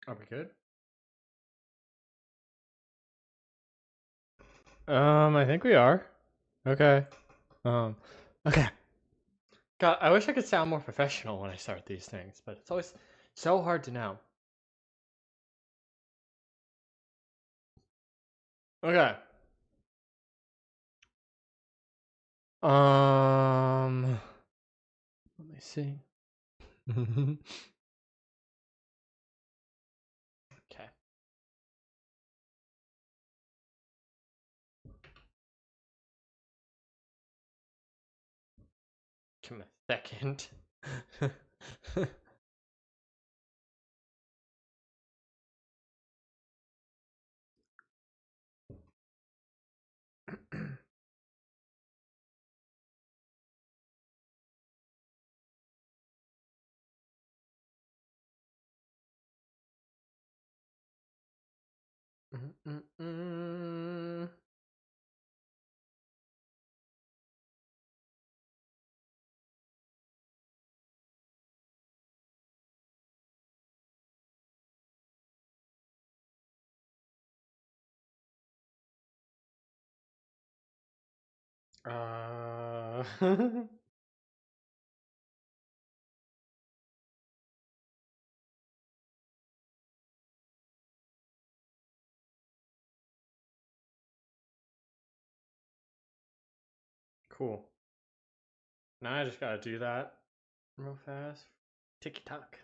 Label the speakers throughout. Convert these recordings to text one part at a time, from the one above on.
Speaker 1: Are we good? I think we are. Okay. Um, okay. God, I wish I could sound more professional when I start these things, but it's always so hard to know. Okay. Let me see. Okay. Give me a second. Mm-mm-mm. Uh, cool. Now I just gotta do that real fast. Ticky tock.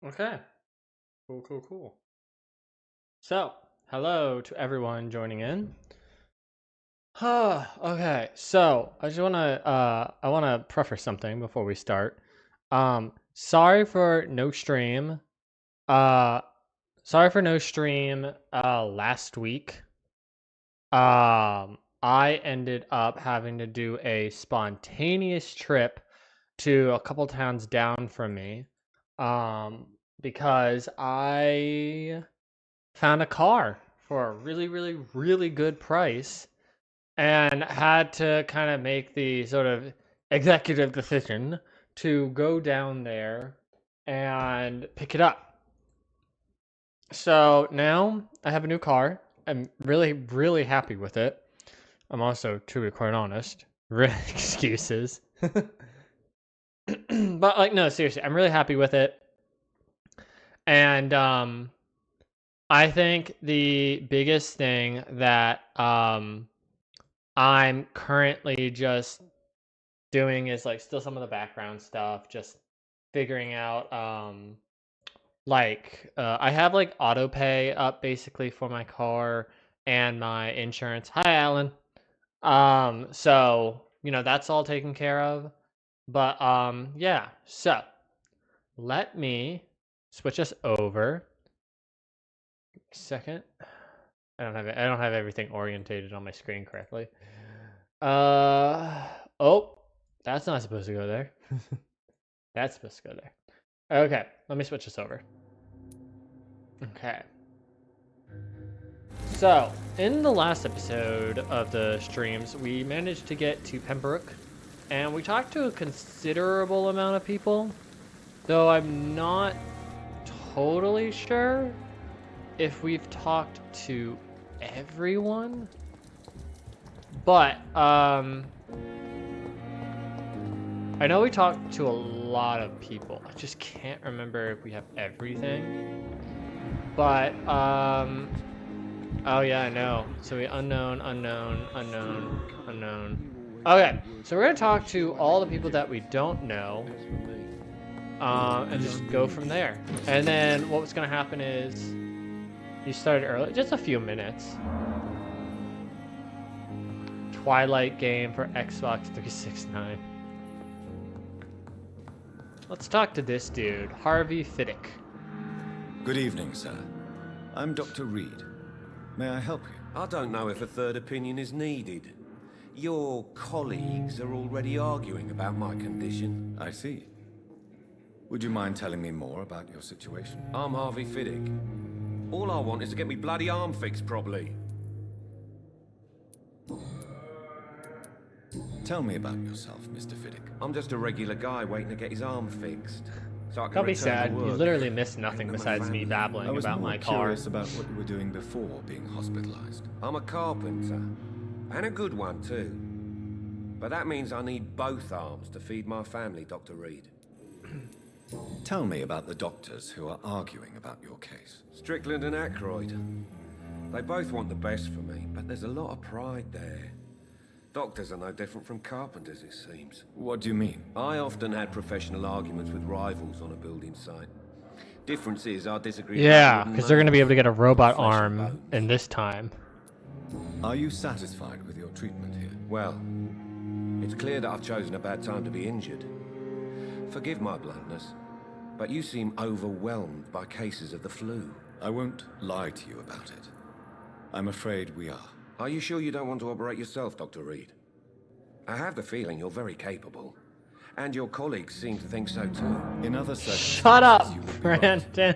Speaker 1: Okay. Cool, cool, cool. So, hello to everyone joining in. Okay, so I wanna preface something before we start. Sorry for no stream. Uh sorry for no stream last week. I ended up having to do a spontaneous trip to a couple towns down from me. Um because I found a car for a really, really, really good price and had to kind of make the sort of executive decision to go down there and pick it up. So now I have a new car. I'm really, really happy with it. I'm also, to be quite honest, really excuses. But like, no, seriously, I'm really happy with it. And I think the biggest thing that I'm currently just doing is like still some of the background stuff, just figuring out I have like auto pay up basically for my car and my insurance. Hi Alan. So, that's all taken care of. But yeah, so let me switch us over. Second. I don't have everything orientated on my screen correctly. Uh oh, that's not supposed to go there. That's supposed to go there. Okay, let me switch this over. Okay. So, in the last episode of the streams, we managed to get to Pembroke, and we talked to a considerable amount of people, though I'm not totally sure if we've talked to everyone. But, I know we talked to a lot of people. I just can't remember if we have everything. But, oh yeah, I know. So we unknown. Okay, so we're gonna talk to all the people that we don't know, and just go from there. And then what's gonna happen is you started early, just a few minutes. Twilight game for Xbox 369. Let's talk to this dude, Harvey Fiddick.
Speaker 2: Good evening, sir. I'm Dr. Reed. May I help you?
Speaker 3: I don't know if a third opinion is needed. Your colleagues are already arguing about my condition.
Speaker 2: I see. Would you mind telling me more about your situation?
Speaker 3: I'm Harvey Fiddick. All I want is to get me bloody arm fixed properly.
Speaker 2: Tell me about yourself, Mr. Fiddick.
Speaker 3: I'm just a regular guy waiting to get his arm fixed. So I can
Speaker 1: Don't be
Speaker 3: return
Speaker 1: sad.
Speaker 3: to
Speaker 1: You
Speaker 3: work.
Speaker 1: literally missed
Speaker 3: Bring
Speaker 1: nothing
Speaker 3: them a
Speaker 1: besides me
Speaker 3: family.
Speaker 1: babbling
Speaker 2: I was
Speaker 1: about
Speaker 2: more
Speaker 1: my car.
Speaker 2: curious about what you were doing before being hospitalized.
Speaker 3: I'm a carpenter. And a good one, too. But that means I need both arms to feed my family, Dr. Reed.
Speaker 2: Tell me about the doctors who are arguing about your case.
Speaker 3: Strickland and Aykroyd. They both want the best for me, but there's a lot of pride there. Doctors are no different from carpenters, it seems.
Speaker 2: What do you mean?
Speaker 3: I often had professional arguments with rivals on a building site. Difference is, I disagree.
Speaker 1: Yeah, because they're going to be able to get a robot
Speaker 3: Flesh and
Speaker 1: arm
Speaker 3: bones.
Speaker 1: in this time.
Speaker 2: Are you satisfied with your treatment here?
Speaker 3: Well, it's clear that I've chosen a bad time to be injured. Forgive my bluntness, but you seem overwhelmed by cases of the flu.
Speaker 2: I won't lie to you about it. I'm afraid we are.
Speaker 3: Are you sure you don't want to operate yourself, Dr. Reed? I have the feeling you're very capable. And your colleagues seem to think so too.
Speaker 2: In other circumstances,
Speaker 1: Shut up,
Speaker 2: you would be right.
Speaker 1: Brandon.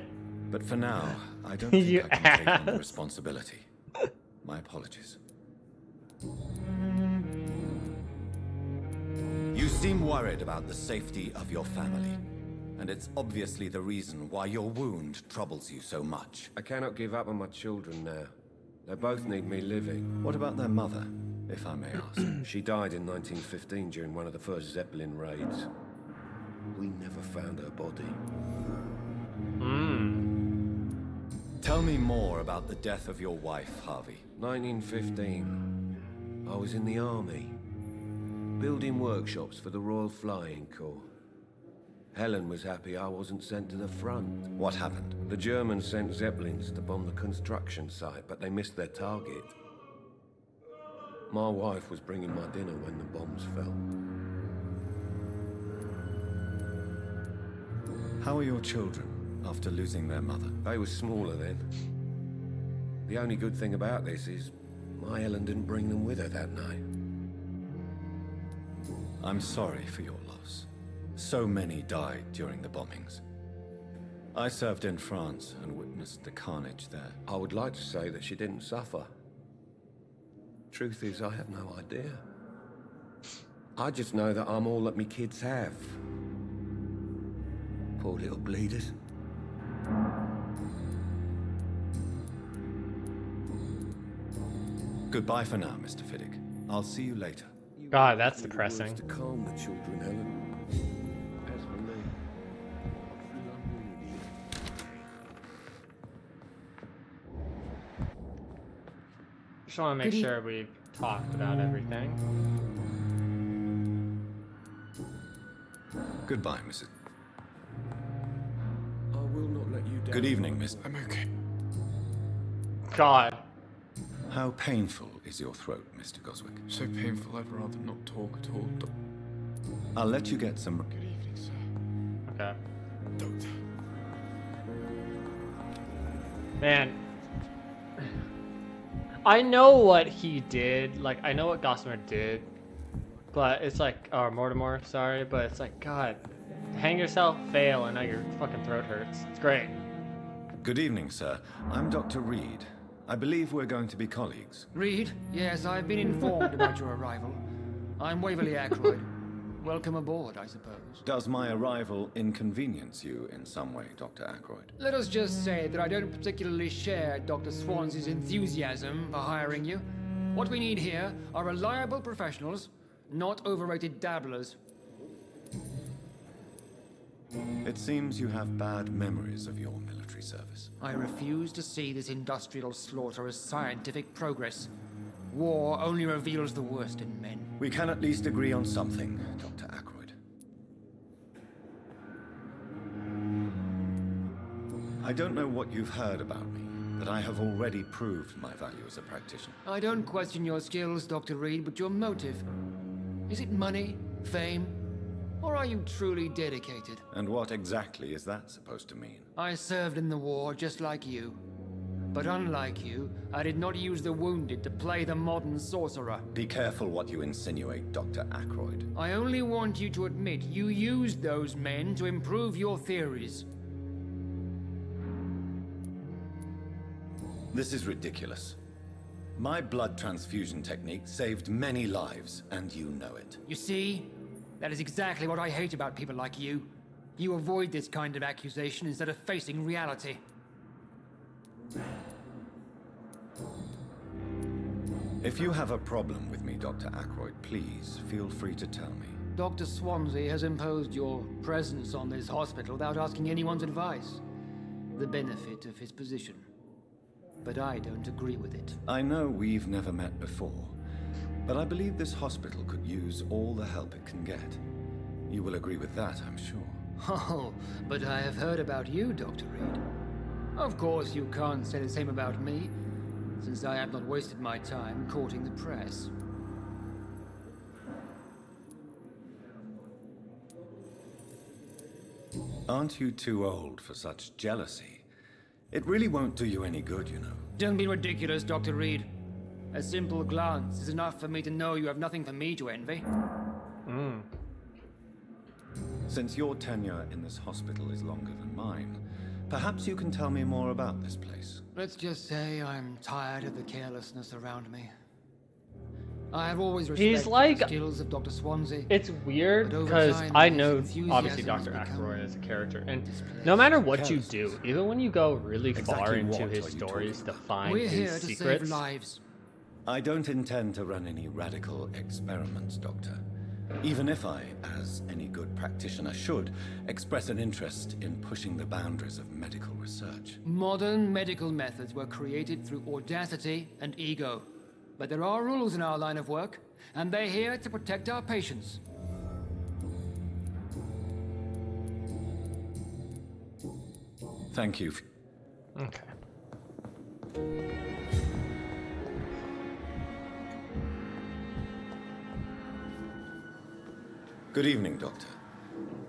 Speaker 2: But for now, I don't think
Speaker 1: You
Speaker 2: I can take on the
Speaker 1: ass.
Speaker 2: responsibility. My apologies. You seem worried about the safety of your family. And it's obviously the reason why your wound troubles you so much.
Speaker 3: I cannot give up on my children now. They both need me living.
Speaker 2: What about their mother, if I may ask?
Speaker 3: She died in 1915 during one of the first Zeppelin raids. We never found her body.
Speaker 2: Tell me more about the death of your wife, Harvey.
Speaker 3: 1915. I was in the army, building workshops for the Royal Flying Corps. Helen was happy I wasn't sent to the front.
Speaker 2: What happened?
Speaker 3: The Germans sent Zeppelins to bomb the construction site, but they missed their target. My wife was bringing my dinner when the bombs fell.
Speaker 2: How are your children after losing their mother?
Speaker 3: They were smaller then. The only good thing about this is my Helen didn't bring them with her that night.
Speaker 2: I'm sorry for your loss. So many died during the bombings. I served in France and witnessed the carnage there.
Speaker 3: I would like to say that she didn't suffer. Truth is, I have no idea. I just know that I'm all that me kids have. Poor little bleeders.
Speaker 2: Goodbye for now, Mr. Fiddick. I'll see you later.
Speaker 1: God, that's
Speaker 3: You were
Speaker 1: depressing.
Speaker 3: words to calm the children, Helen. As for me,
Speaker 1: Just want to make sure we've talked about everything.
Speaker 2: Goodbye, Mrs.
Speaker 3: I will not let you down.
Speaker 2: Good evening, Miss.
Speaker 4: I'm okay.
Speaker 1: God.
Speaker 2: How painful is your throat, Mr. Goswick?
Speaker 4: So painful, I'd rather not talk at all.
Speaker 2: I'll let you get some...
Speaker 4: Good evening, sir.
Speaker 1: Okay.
Speaker 4: Doctor.
Speaker 1: Man. I know what he did. Like, I know what Gossamer did. But it's like... Or Mortimer, sorry. But it's like, God. Hang yourself, fail, and now your fucking throat hurts. It's great.
Speaker 2: Good evening, sir. I'm Dr. Reed. I believe we're going to be colleagues.
Speaker 5: Reed? Yes, I've been informed about your arrival. I'm Waverly Aykroyd. Welcome aboard, I suppose.
Speaker 2: Does my arrival inconvenience you in some way, Dr. Aykroyd?
Speaker 5: Let us just say that I don't particularly share Dr. Swans's enthusiasm for hiring you. What we need here are reliable professionals, not overrated dabblers.
Speaker 2: It seems you have bad memories of your military service.
Speaker 5: I refuse to see this industrial slaughter as scientific progress. War only reveals the worst in men.
Speaker 2: We can at least agree on something, Dr. Aykroyd. I don't know what you've heard about me, but I have already proved my value as a practitioner.
Speaker 5: I don't question your skills, Dr. Reed, but your motive. Is it money, fame, or are you truly dedicated?
Speaker 2: And what exactly is that supposed to mean?
Speaker 5: I served in the war just like you. But unlike you, I did not use the wounded to play the modern sorcerer.
Speaker 2: Be careful what you insinuate, Dr. Ackroyd.
Speaker 5: I only want you to admit you used those men to improve your theories.
Speaker 2: This is ridiculous. My blood transfusion technique saved many lives, and you know it.
Speaker 5: You see? That is exactly what I hate about people like you. You avoid this kind of accusation instead of facing reality.
Speaker 2: If you have a problem with me, Dr. Ackroyd, please feel free to tell me.
Speaker 5: Dr. Swansea has imposed your presence on this hospital without asking anyone's advice. The benefit of his position. But I don't agree with it.
Speaker 2: I know we've never met before, but I believe this hospital could use all the help it can get. You will agree with that, I'm sure.
Speaker 5: Oh, but I have heard about you, Dr. Reed. Of course, you can't say the same about me, since I have not wasted my time courting the press.
Speaker 2: Aren't you too old for such jealousy? It really won't do you any good, you know.
Speaker 5: Don't be ridiculous, Dr. Reed. A simple glance is enough for me to know you have nothing for me to envy.
Speaker 2: Since your tenure in this hospital is longer than mine, perhaps you can tell me more about this place.
Speaker 5: Let's just say I'm tired of the carelessness around me. I have always respected
Speaker 1: like-
Speaker 5: the skills of Dr. Swansea.
Speaker 1: It's weird
Speaker 5: But over
Speaker 1: because
Speaker 5: time,
Speaker 1: I
Speaker 5: his
Speaker 1: know
Speaker 5: enthusiasm
Speaker 1: obviously
Speaker 5: has
Speaker 1: Dr.
Speaker 5: become
Speaker 1: Ackroyd as a character, and
Speaker 5: displaced.
Speaker 1: no matter what you do,
Speaker 2: Carelessness.
Speaker 1: even when you go really far
Speaker 2: Exactly
Speaker 1: into
Speaker 2: what
Speaker 1: his
Speaker 2: are you
Speaker 1: stories
Speaker 2: talking
Speaker 1: to
Speaker 2: about?
Speaker 1: find
Speaker 5: We're here
Speaker 1: his
Speaker 5: to
Speaker 1: secrets,
Speaker 5: save lives.
Speaker 2: I don't intend to run any radical experiments, Doctor. Even if I, as any good practitioner should, express an interest in pushing the boundaries of medical research.
Speaker 5: Modern medical methods were created through audacity and ego. But there are rules in our line of work, and they're here to protect our patients.
Speaker 2: Thank you.
Speaker 1: Okay.
Speaker 2: Good evening, Doctor.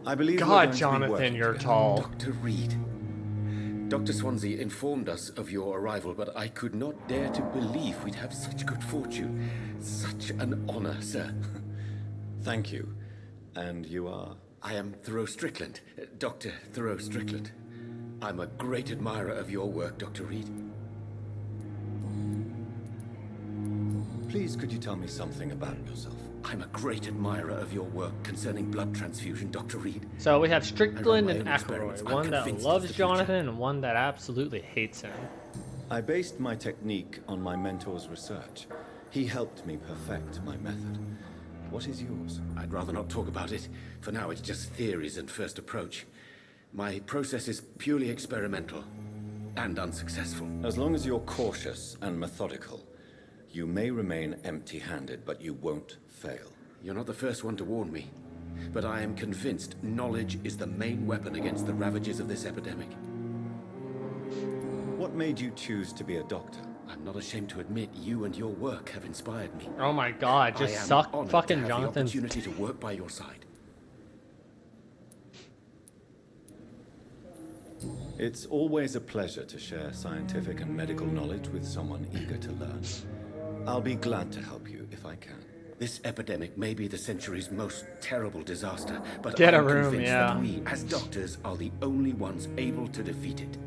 Speaker 2: I believe we're
Speaker 1: God,
Speaker 2: going to be
Speaker 1: Jonathan,
Speaker 2: working
Speaker 1: you're
Speaker 2: together.
Speaker 1: tall.
Speaker 6: Dr. Reed. Dr. Swansea informed us of your arrival, but I could not dare to believe we'd have such good fortune. Such an honor, sir.
Speaker 2: Thank you. And you are?
Speaker 6: I am Thoreau Strickland, Dr. Thoreau Strickland. I'm a great admirer of your work, Dr. Reed.
Speaker 2: Please, could you tell me something about yourself?
Speaker 6: I'm a great admirer of your work concerning blood transfusion, Dr. Reed.
Speaker 1: So we have Strickland
Speaker 6: my
Speaker 1: and
Speaker 6: own
Speaker 1: Ackroyd,
Speaker 6: experiments. I'm
Speaker 1: one that
Speaker 6: convinced
Speaker 1: loves
Speaker 6: it's the future.
Speaker 1: Jonathan and one that absolutely hates him.
Speaker 2: I based my technique on my mentor's research. He helped me perfect my method. What is yours?
Speaker 6: I'd rather not talk about it. For now, it's just theories and first approach. My process is purely experimental and unsuccessful.
Speaker 2: As long as you're cautious and methodical, you may remain empty-handed, but you won't fail.
Speaker 6: You're not the first one to warn me, but I am convinced knowledge is the main weapon against the ravages of this epidemic.
Speaker 2: What made you choose to be a doctor?
Speaker 6: I'm not ashamed to admit you and your work have inspired me.
Speaker 1: Oh my god,
Speaker 6: I
Speaker 1: just
Speaker 6: am
Speaker 1: suck
Speaker 6: honored
Speaker 1: fucking
Speaker 6: to have
Speaker 1: Jonathan's
Speaker 6: the opportunity to work by your side.
Speaker 2: It's always a pleasure to share scientific and medical knowledge with someone eager to learn. I'll be glad to help you if I can.
Speaker 6: This epidemic may be the century's most terrible disaster, but
Speaker 1: Get a
Speaker 6: I'm
Speaker 1: room,
Speaker 6: convinced
Speaker 1: yeah.
Speaker 6: that we, as doctors, are the only ones able to defeat it.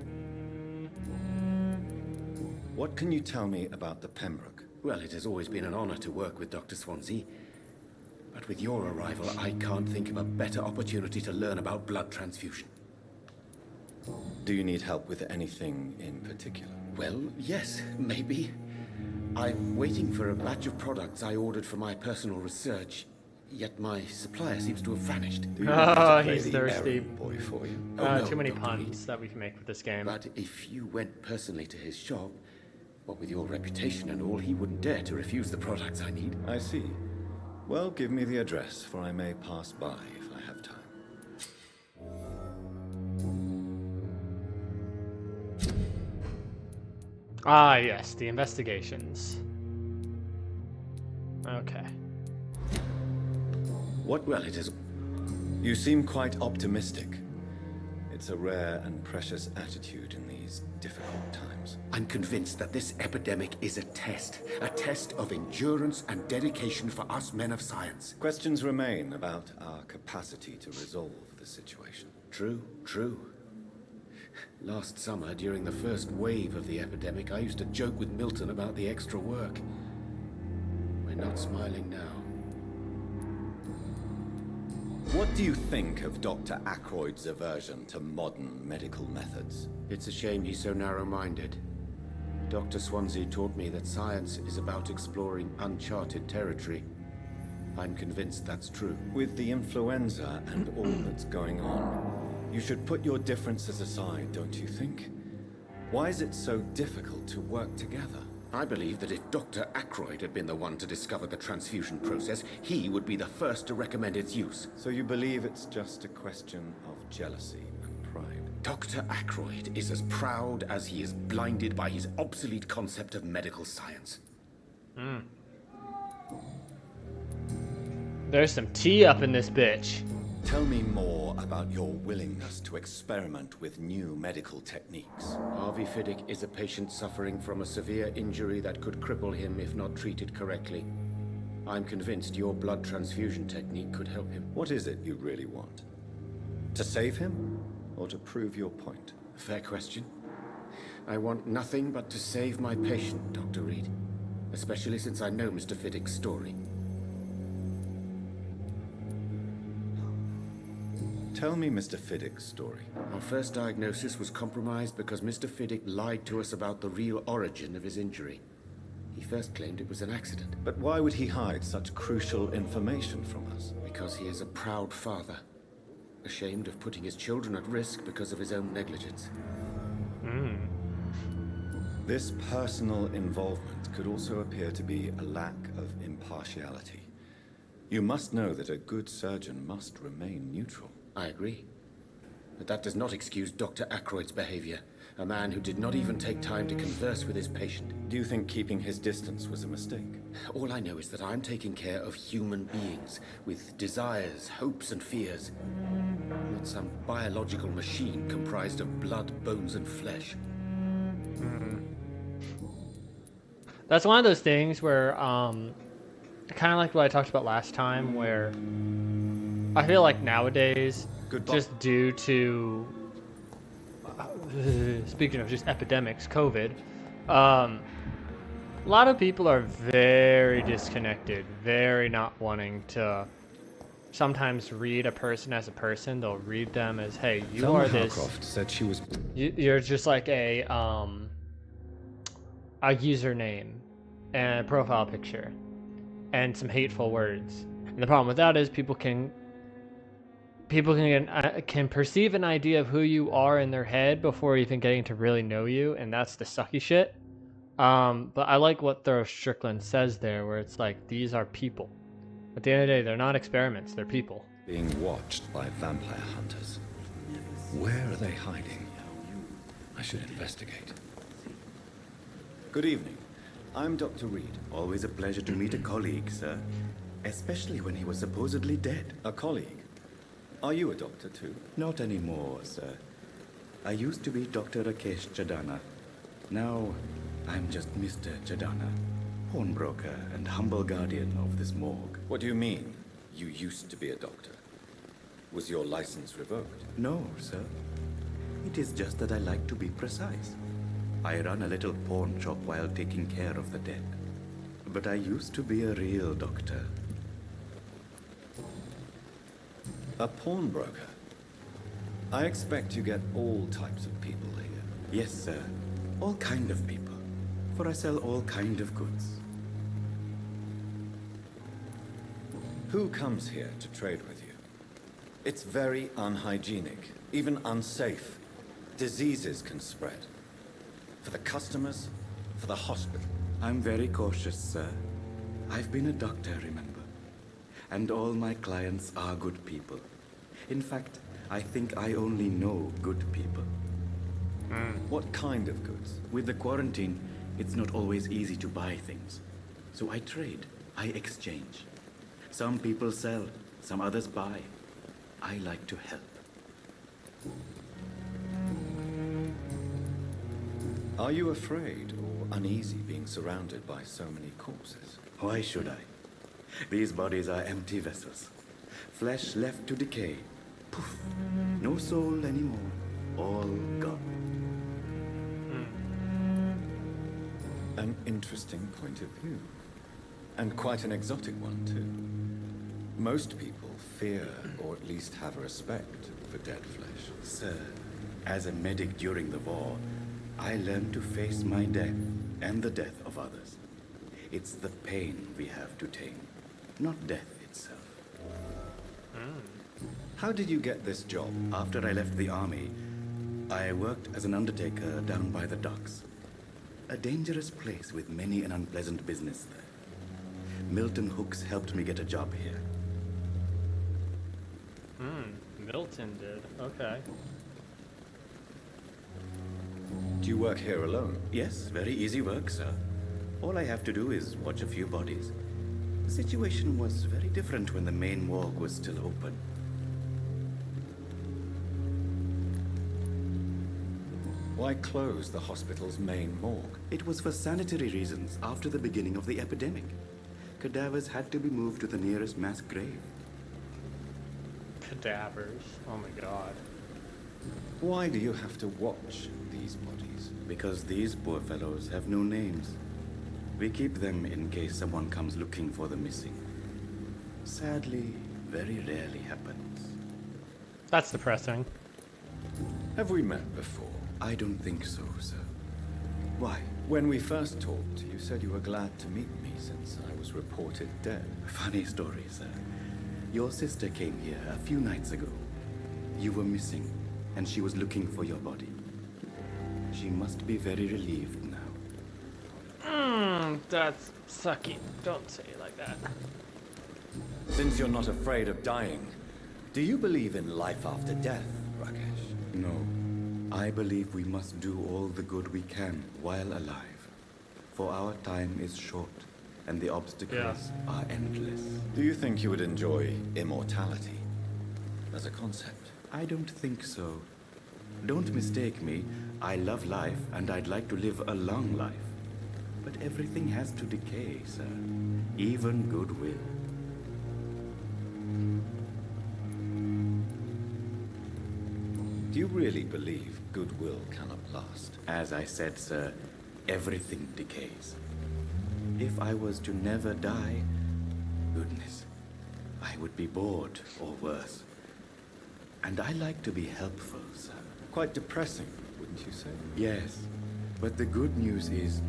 Speaker 2: What can you tell me about the Pembroke?
Speaker 6: Well, it has always been an honor to work with Dr. Swansea. But with your arrival, I can't think of a better opportunity to learn about blood transfusion.
Speaker 2: Do you need help with anything in particular?
Speaker 6: Well, yes, maybe. I'm waiting for a batch of products I ordered for my personal research, yet my supplier seems to have vanished.
Speaker 2: Do you want me to
Speaker 1: Oh,
Speaker 2: play
Speaker 1: he's
Speaker 2: the
Speaker 1: thirsty.
Speaker 2: errand boy for you?
Speaker 6: Oh, no,
Speaker 1: too many
Speaker 6: Dr.
Speaker 1: puns that we can make with this game.
Speaker 6: But if you went personally to his shop, what with your reputation and all, he wouldn't dare to refuse the products I need.
Speaker 2: I see. Well, give me the address, for I may pass by if I have time.
Speaker 1: Ah, yes, the investigations. Okay.
Speaker 6: Well, it is...
Speaker 2: You seem quite optimistic. It's a rare and precious attitude in these difficult times.
Speaker 6: I'm convinced that this epidemic is a test of endurance and dedication for us men of science.
Speaker 2: Questions remain about our capacity to resolve the situation.
Speaker 6: True, true. Last summer, during the first wave of the epidemic, I used to joke with Milton about the extra work. We're not smiling now.
Speaker 2: What do you think of Dr. Ackroyd's aversion to modern medical methods?
Speaker 6: It's a shame he's so narrow-minded. Dr. Swansea taught me that science is about exploring uncharted territory. I'm convinced that's true.
Speaker 2: With the influenza and all that's going on, you should put your differences aside, don't you think? Why is it so difficult to work together?
Speaker 6: I believe that if Dr. Ackroyd had been the one to discover the transfusion process, he would be the first to recommend its use.
Speaker 2: So you believe it's just a question of jealousy and pride?
Speaker 6: Dr. Ackroyd is as proud as he is blinded by his obsolete concept of medical science.
Speaker 1: There's some tea up in this bitch.
Speaker 2: Tell me more about your willingness to experiment with new medical techniques.
Speaker 6: Harvey Fiddick is a patient suffering from a severe injury that could cripple him if not treated correctly. I'm convinced your blood transfusion technique could help him.
Speaker 2: What is it you really want? To save him, or to prove your point?
Speaker 6: Fair question. I want nothing but to save my patient, Dr. Reed. Especially since I know Mr. Fiddick's story.
Speaker 2: Tell me Mr. Fiddick's story.
Speaker 6: Our first diagnosis was compromised because Mr. Fiddick lied to us about the real origin of his injury. He first claimed it was an accident.
Speaker 2: But why would he hide such crucial information from us?
Speaker 6: Because he is a proud father. Ashamed of putting his children at risk because of his own negligence.
Speaker 2: This personal involvement could also appear to be a lack of impartiality. You must know that a good surgeon must remain neutral.
Speaker 6: I agree. But that does not excuse Dr. Ackroyd's behavior. A man who did not even take time to converse with his patient.
Speaker 2: Do you think keeping his distance was a mistake?
Speaker 6: All I know is that I'm taking care of human beings with desires, hopes, and fears. Not some biological machine comprised of blood, bones, and flesh.
Speaker 1: That's one of those things where, kind of like what I talked about last time, where I feel like nowadays, just due to, speaking of just epidemics, COVID, a lot of people are very disconnected, very not wanting to sometimes read a person as a person. They'll read them as, hey, you
Speaker 2: Thelma
Speaker 1: are this.
Speaker 2: Howcroft said she was.
Speaker 1: You're just like a username and a profile picture and some hateful words. And the problem with that is people can perceive an idea of who you are in their head before even getting to really know you, and that's the sucky shit. But I like what Thorough Strickland says there, where it's like, these are people. At the end of the day, they're not experiments, they're people.
Speaker 2: Being watched by vampire hunters. Where are they hiding? I should investigate. Good evening. I'm Dr. Reed.
Speaker 7: Always a pleasure to meet a colleague, sir. Especially when he was supposedly dead.
Speaker 2: A colleague? Are you a doctor too?
Speaker 7: Not anymore, sir. I used to be Dr. Rakesh Chadana. Now, I'm just Mr. Chadana, pawnbroker and humble guardian of this morgue.
Speaker 2: What do you mean, you used to be a doctor? Was your license revoked?
Speaker 7: No, sir. It is just that I like to be precise. I run a little pawn shop while taking care of the dead. But I used to be a real doctor.
Speaker 2: A pawnbroker? I expect you get all types of people here.
Speaker 7: Yes, sir. All kind of people. For I sell all kind of goods.
Speaker 2: Who comes here to trade with you? It's very unhygienic, even unsafe. Diseases can spread. For the customers, for the hospital.
Speaker 7: I'm very cautious, sir. I've been a doctor, remember? And all my clients are good people. In fact, I think I only know good people.
Speaker 2: What kind of goods?
Speaker 7: With the quarantine, it's not always easy to buy things. So I trade, I exchange. Some people sell, some others buy. I like to help.
Speaker 2: Are you afraid or uneasy being surrounded by so many corpses?
Speaker 7: Why should I? These bodies are empty vessels. Flesh left to decay. Poof. No soul anymore. All gone.
Speaker 2: An interesting point of view. And quite an exotic one, too. Most people fear, or at least have respect, for dead flesh.
Speaker 7: Sir, as a medic during the war, I learned to face my death and the death of others. It's the pain we have to tame, not death itself.
Speaker 2: How did you get this job?
Speaker 7: After I left the army, I worked as an undertaker down by the docks. A dangerous place with many an unpleasant business there. Milton Hooks helped me get a job here.
Speaker 1: Milton did. Okay.
Speaker 2: Do you work here alone?
Speaker 7: Yes, very easy work, sir. All I have to do is watch a few bodies. The situation was very different when the main morgue was still open.
Speaker 2: Why close the hospital's main morgue?
Speaker 7: It was for sanitary reasons after the beginning of the epidemic. Cadavers had to be moved to the nearest mass grave.
Speaker 1: Cadavers. Oh my god.
Speaker 2: Why do you have to watch these bodies?
Speaker 7: Because these poor fellows have no names. We keep them in case someone comes looking for the missing. Sadly, very rarely happens.
Speaker 1: That's depressing.
Speaker 2: Have we met before?
Speaker 7: I don't think so, sir. Why?
Speaker 2: When we first talked, you said you were glad to meet me since I was reported dead.
Speaker 7: Funny story, sir. Your sister came here a few nights ago. You were missing, and she was looking for your body. She must be very relieved now.
Speaker 1: That's sucky. Don't say it like that.
Speaker 2: Since you're not afraid of dying, do you believe in life after death, Rakesh?
Speaker 7: No. I believe we must do all the good we can while alive. For our time is short, and the obstacles are endless.
Speaker 2: Do you think you would enjoy immortality as a concept?
Speaker 7: I don't think so. Don't mistake me. I love life, and I'd like to live a long life. But everything has to decay, sir. Even goodwill.
Speaker 2: Do you really believe goodwill cannot last?
Speaker 7: As I said, sir, everything decays. If I was to never die, goodness, I would be bored or worse. And I like to be helpful, sir.
Speaker 2: Quite depressing, wouldn't you say?
Speaker 7: Yes, but the good news is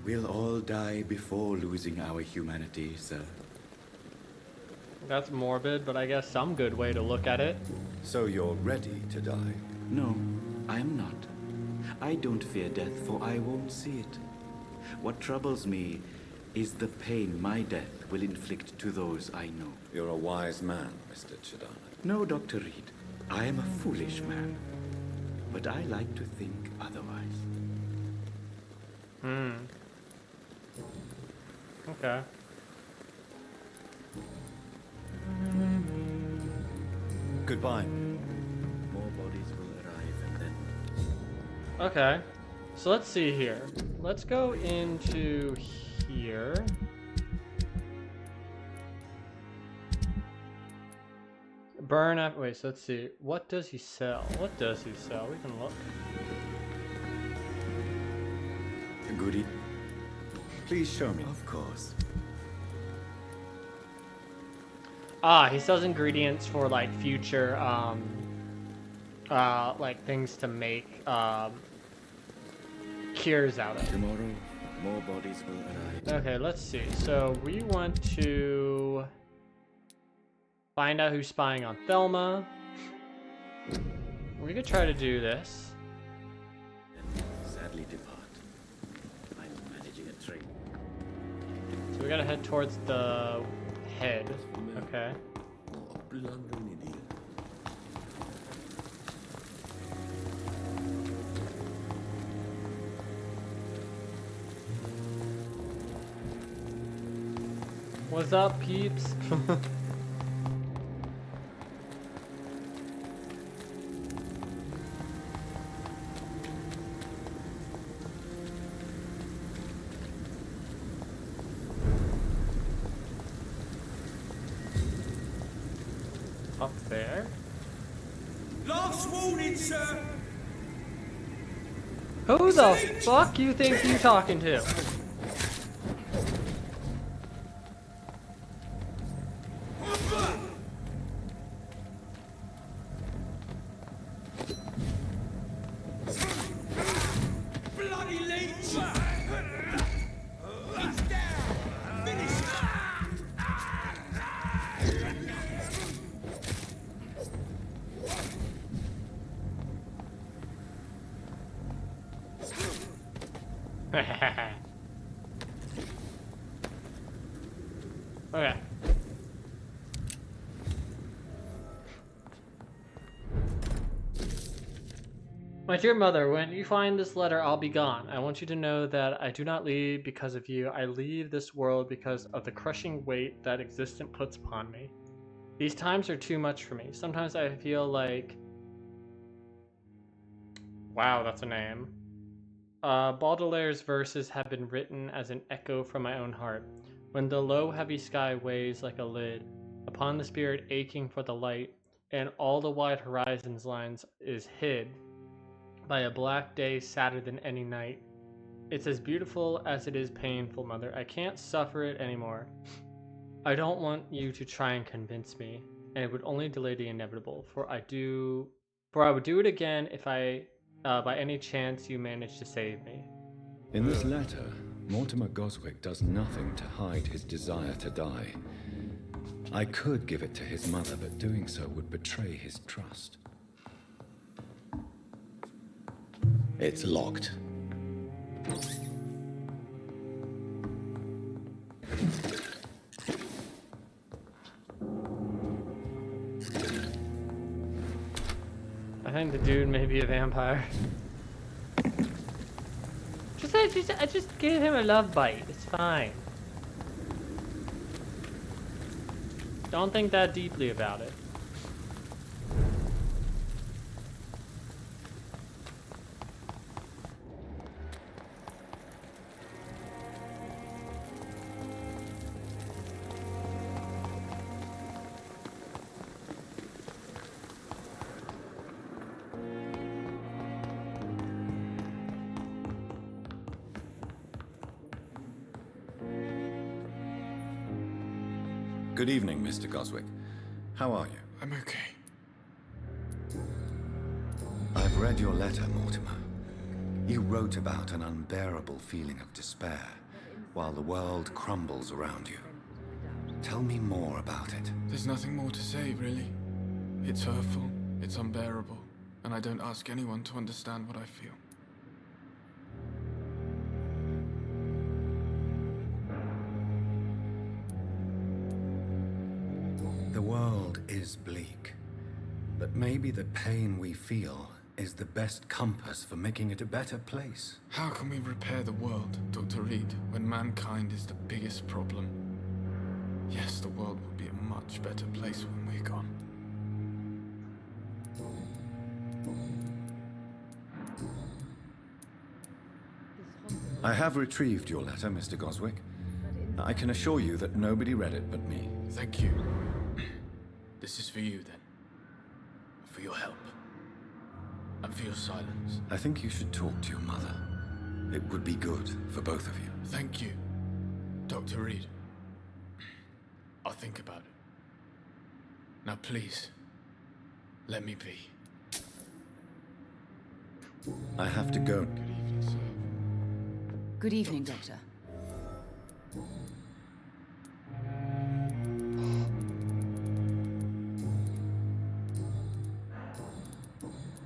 Speaker 7: we'll all die before losing our humanity, sir.
Speaker 1: That's morbid, but I guess some good way to look at it.
Speaker 2: So you're ready to die?
Speaker 7: No, I'm not. I don't fear death, for I won't see it. What troubles me is the pain my death will inflict to those I know.
Speaker 2: You're a wise man, Mr. Chidana.
Speaker 7: No, Dr. Reed. I am a foolish man. But I like to think otherwise.
Speaker 1: Okay.
Speaker 2: Goodbye.
Speaker 3: More bodies will arrive and then...
Speaker 1: Okay. So let's see here. Let's go into here. Burn up. Wait, so let's see. What does he sell? What does he sell? We can look.
Speaker 7: Goody?
Speaker 2: Please show me.
Speaker 7: Of course.
Speaker 1: Ah, he sells ingredients for like future like things to make cures out of.
Speaker 3: Tomorrow, more bodies will arrive.
Speaker 1: Okay, let's see. So we want to find out who's spying on Thelma. We could try to do this.
Speaker 3: And sadly depart. I'm managing a train.
Speaker 1: So we gotta head towards the head. Okay. What's up, peeps? Who the fuck you think you talking to?
Speaker 8: Bloody leech!
Speaker 1: Okay. My dear mother, when you find this letter, I'll be gone. I want you to know that I do not leave because of you. I leave this world because of the crushing weight that existence puts upon me. These times are too much for me. Sometimes I feel like... Wow, that's a name. Baudelaire's verses have been written as an echo from my own heart. When the low heavy sky weighs like a lid upon the spirit aching for the light, and all the wide horizon's lines is hid by a black day sadder than any night. It's as beautiful as it is painful, Mother. I can't suffer it anymore. I don't want you to try and convince me, and it would only delay the inevitable, for I would do it again if by any chance you managed to save me.
Speaker 2: In this letter, Mortimer Goswick does nothing to hide his desire to die. I could give it to his mother, but doing so would betray his trust.
Speaker 6: It's locked.
Speaker 1: I think the dude may be a vampire. I just gave him a love bite. It's fine. Don't think that deeply about it.
Speaker 2: Good evening, Mr. Goswick. How are you?
Speaker 4: I'm okay.
Speaker 2: I've read your letter, Mortimer. You wrote about an unbearable feeling of despair while the world crumbles around you. Tell me more about it.
Speaker 4: There's nothing more to say, really. It's hurtful, it's unbearable, and I don't ask anyone to understand what I feel.
Speaker 2: The world is bleak, but maybe the pain we feel is the best compass for making it a better place.
Speaker 4: How can we repair the world, Dr. Reed, when mankind is the biggest problem? Yes, the world will be a much better place when we're gone.
Speaker 2: I have retrieved your letter, Mr. Goswick. I can assure you that nobody read it but me.
Speaker 4: Thank you. This is for you, then. For your help. And for your silence.
Speaker 2: I think you should talk to your mother. It would be good for both of you.
Speaker 4: Thank you, Dr. Reed. I'll think about it. Now please, let me be.
Speaker 2: I have to go.
Speaker 4: Good evening, sir.
Speaker 9: Good evening, Doctor.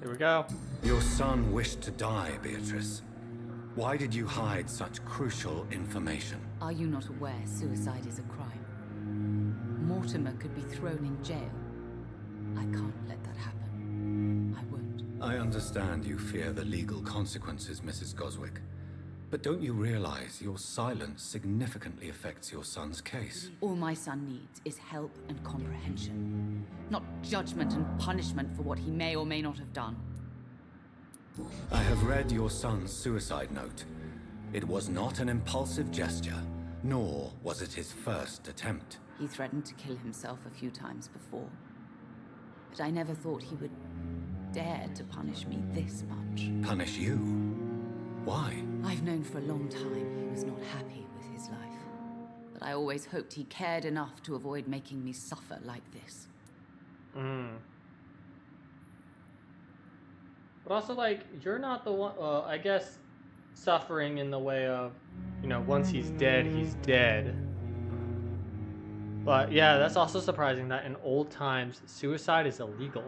Speaker 1: Here we go.
Speaker 2: Your son wished to die, Beatrice. Why did you hide such crucial information?
Speaker 9: Are you not aware suicide is a crime? Mortimer could be thrown in jail. I can't let that happen. I won't.
Speaker 2: I understand you fear the legal consequences, Mrs. Goswick. But don't you realize your silence significantly affects your son's case?
Speaker 9: All my son needs is help and comprehension, not judgment and punishment for what he may or may not have done.
Speaker 2: I have read your son's suicide note. It was not an impulsive gesture, nor was it his first attempt.
Speaker 9: He threatened to kill himself a few times before. But I never thought he would dared to punish me this much.
Speaker 2: Punish you? Why?
Speaker 9: I've known for a long time he was not happy with his life. But I always hoped he cared enough to avoid making me suffer like this.
Speaker 1: But also, like, you're not the one, I guess, suffering in the way of, you know, once he's dead. But yeah, that's also surprising that in old times, suicide is illegal.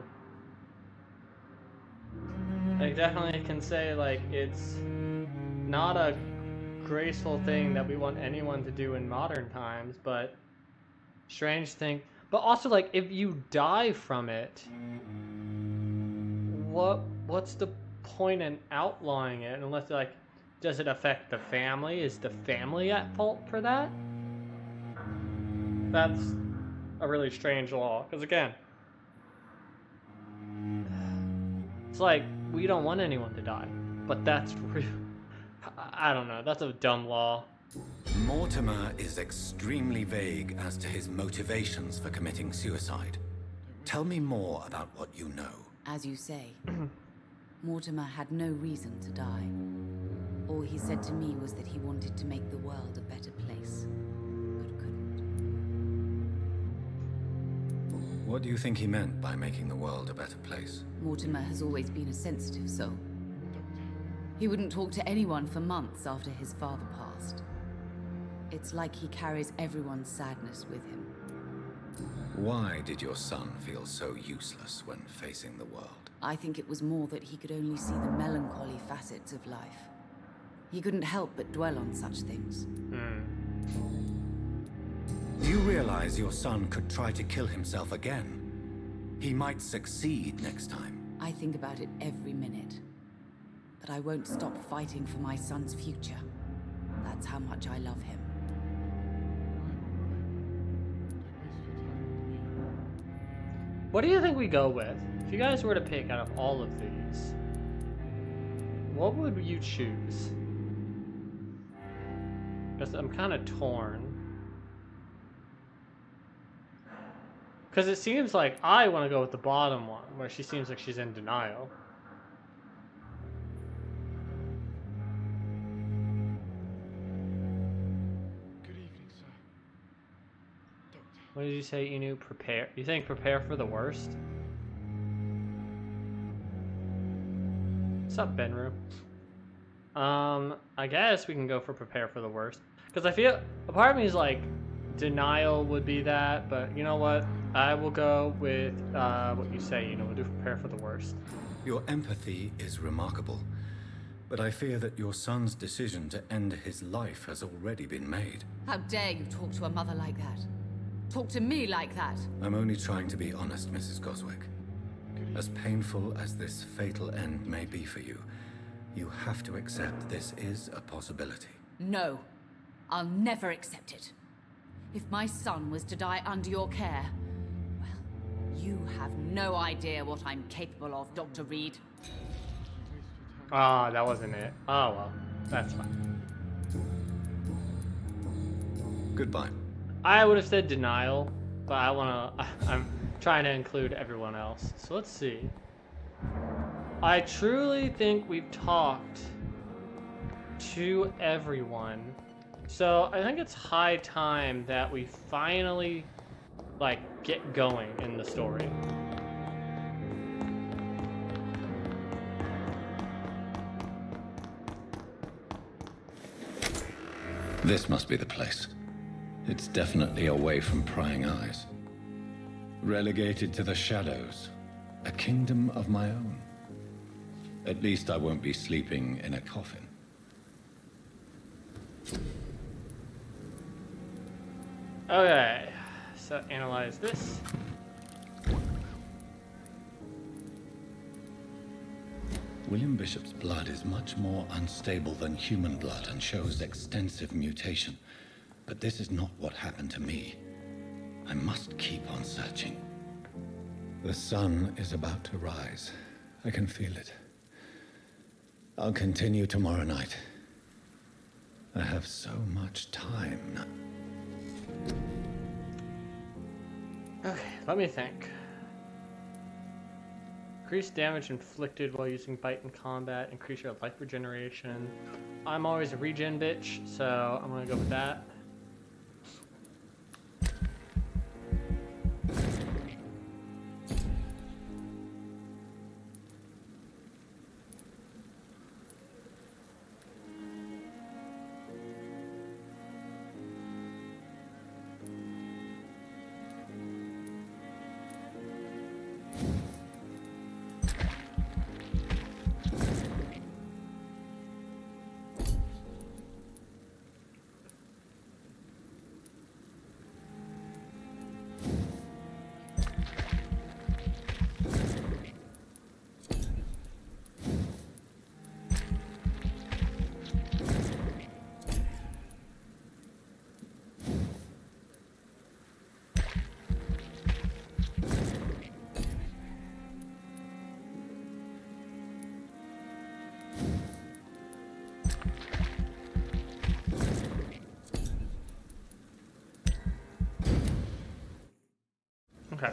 Speaker 1: I definitely can say, like, it's not a graceful thing that we want anyone to do in modern times, but strange thing. But also, like, if you die from it, what's the point in outlawing it? Unless, like, does it affect the family? Is the family at fault for that? That's a really strange law. Because again, it's like, we don't want anyone to die. But that's I don't know. That's a dumb law.
Speaker 2: Mortimer is extremely vague as to his motivations for committing suicide. Tell me more about what you know.
Speaker 9: As you say, Mortimer had no reason to die. All he said to me was that he wanted to make the world a better place, but couldn't.
Speaker 2: What do you think he meant by making the world a better place?
Speaker 9: Mortimer has always been a sensitive soul. He wouldn't talk to anyone for months after his father passed. It's like he carries everyone's sadness with him.
Speaker 2: Why did your son feel so useless when facing the world?
Speaker 9: I think it was more that he could only see the melancholy facets of life. He couldn't help but dwell on such things.
Speaker 2: Do you realize your son could try to kill himself again? He might succeed next time.
Speaker 9: I think about it every minute. But I won't stop fighting for my son's future. That's how much I love him.
Speaker 1: What do you think we go with? If you guys were to pick out of all of these, what would you choose? Because I'm kind of torn. Because it seems like I want to go with the bottom one, where she seems like she's in denial.
Speaker 4: Good evening, sir. Doctor.
Speaker 1: What did you say, Inu? Prepare? You think prepare for the worst? What's up, Benru? I guess we can go for prepare for the worst. Because I feel, a part of me is like, denial would be that, but you know what? I will go with what you say, we'll do prepare for the worst.
Speaker 2: Your empathy is remarkable, but I fear that your son's decision to end his life has already been made.
Speaker 9: How dare you talk to a mother like that? Talk to me like that?
Speaker 2: I'm only trying to be honest, Mrs. Goswick. As painful as this fatal end may be for you, you have to accept this is a possibility.
Speaker 9: No, I'll never accept it. If my son was to die under your care, well, you have no idea what I'm capable of, Dr. Reed.
Speaker 1: Ah, that wasn't it. Oh well, that's fine.
Speaker 2: Goodbye.
Speaker 1: I would have said denial, but I'm trying to include everyone else. So let's see. I truly think we've talked to everyone. So I think it's high time that we finally, like, get going in the story.
Speaker 2: This must be the place. It's definitely away from prying eyes. Relegated to the shadows. A kingdom of my own. At least I won't be sleeping in a coffin.
Speaker 1: Okay, so analyze this.
Speaker 2: William Bishop's blood is much more unstable than human blood and shows extensive mutation. But this is not what happened to me. I must keep on searching. The sun is about to rise. I can feel it. I'll continue tomorrow night. I have so much time now.
Speaker 1: Okay, let me think. Increase damage inflicted while using bite in combat. Increase your life regeneration. I'm always a regen bitch, so I'm gonna go with that. Okay.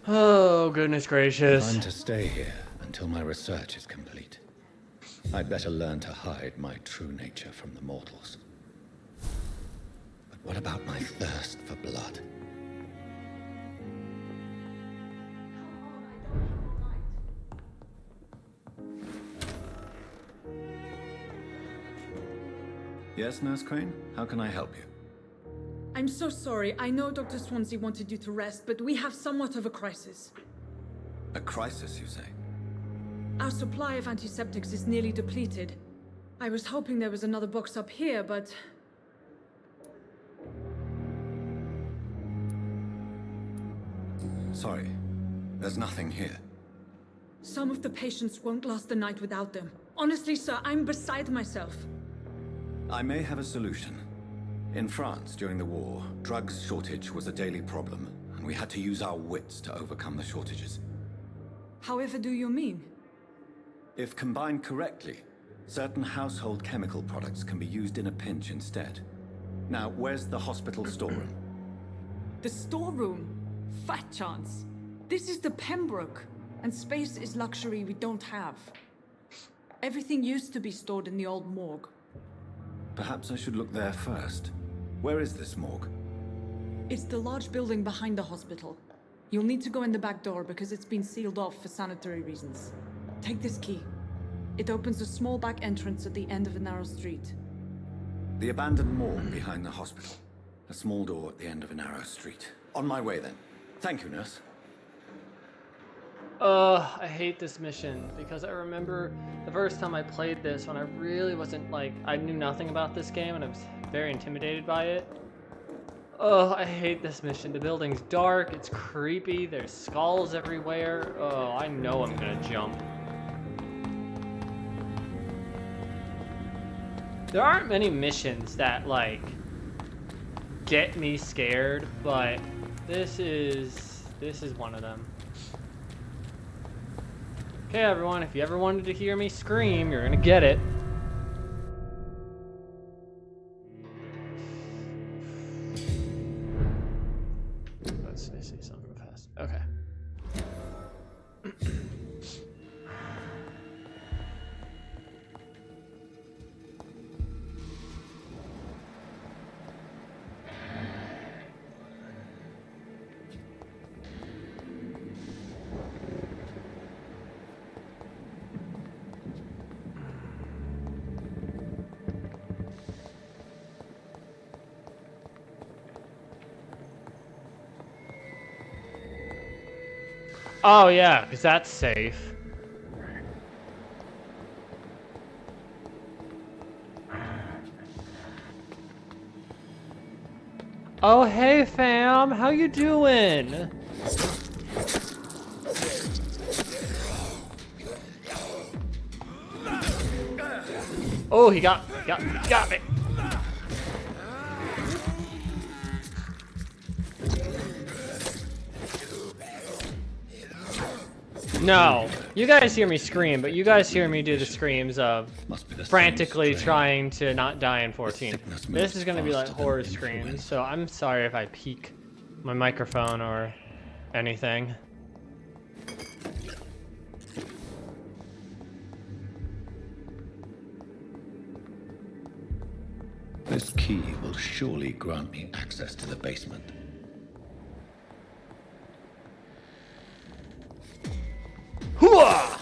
Speaker 1: Oh, goodness gracious.
Speaker 2: I'm to stay here until my research is complete. I'd better learn to hide my true nature from the mortals. But what about my thirst for blood? Yes, Nurse Crane? How can I help you?
Speaker 10: I'm so sorry. I know Dr. Swansea wanted you to rest, but we have somewhat of a crisis.
Speaker 2: A crisis, you say?
Speaker 10: Our supply of antiseptics is nearly depleted. I was hoping there was another box up here, but...
Speaker 2: Sorry. There's nothing here.
Speaker 10: Some of the patients won't last the night without them. Honestly, sir, I'm beside myself.
Speaker 2: I may have a solution. In France, during the war, drugs shortage was a daily problem, and we had to use our wits to overcome the shortages.
Speaker 10: However do you mean?
Speaker 2: If combined correctly, certain household chemical products can be used in a pinch instead. Now, where's the hospital storeroom?
Speaker 10: The storeroom? Fat chance. This is the Pembroke, and space is luxury we don't have. Everything used to be stored in the old morgue.
Speaker 2: Perhaps I should look there first. Where is this morgue?
Speaker 10: It's the large building behind the hospital. You'll need to go in the back door because it's been sealed off for sanitary reasons. Take this key. It opens a small back entrance at the end of a narrow street.
Speaker 2: The abandoned morgue behind the hospital. A small door at the end of a narrow street. On my way then. Thank you, nurse.
Speaker 1: I hate this mission because I remember the first time I played this when I really wasn't like, I knew nothing about this game and I was very intimidated by it. Oh, I hate this mission. The building's dark, it's creepy, there's skulls everywhere. Oh, I know I'm gonna jump. There aren't many missions that like get me scared, but this is one of them. Okay, everyone, if you ever wanted to hear me scream, you're gonna get it. Let's see something fast. Okay. Oh yeah, because that's safe. Oh hey fam, how you doing? Oh, he got me. No, you guys hear me scream, but you guys hear me do the screams of frantically trying to not die in 14. This is gonna be like horror screams, so I'm sorry if I peek my microphone or anything.
Speaker 2: This key will surely grant me access to the basement.
Speaker 1: Hooah!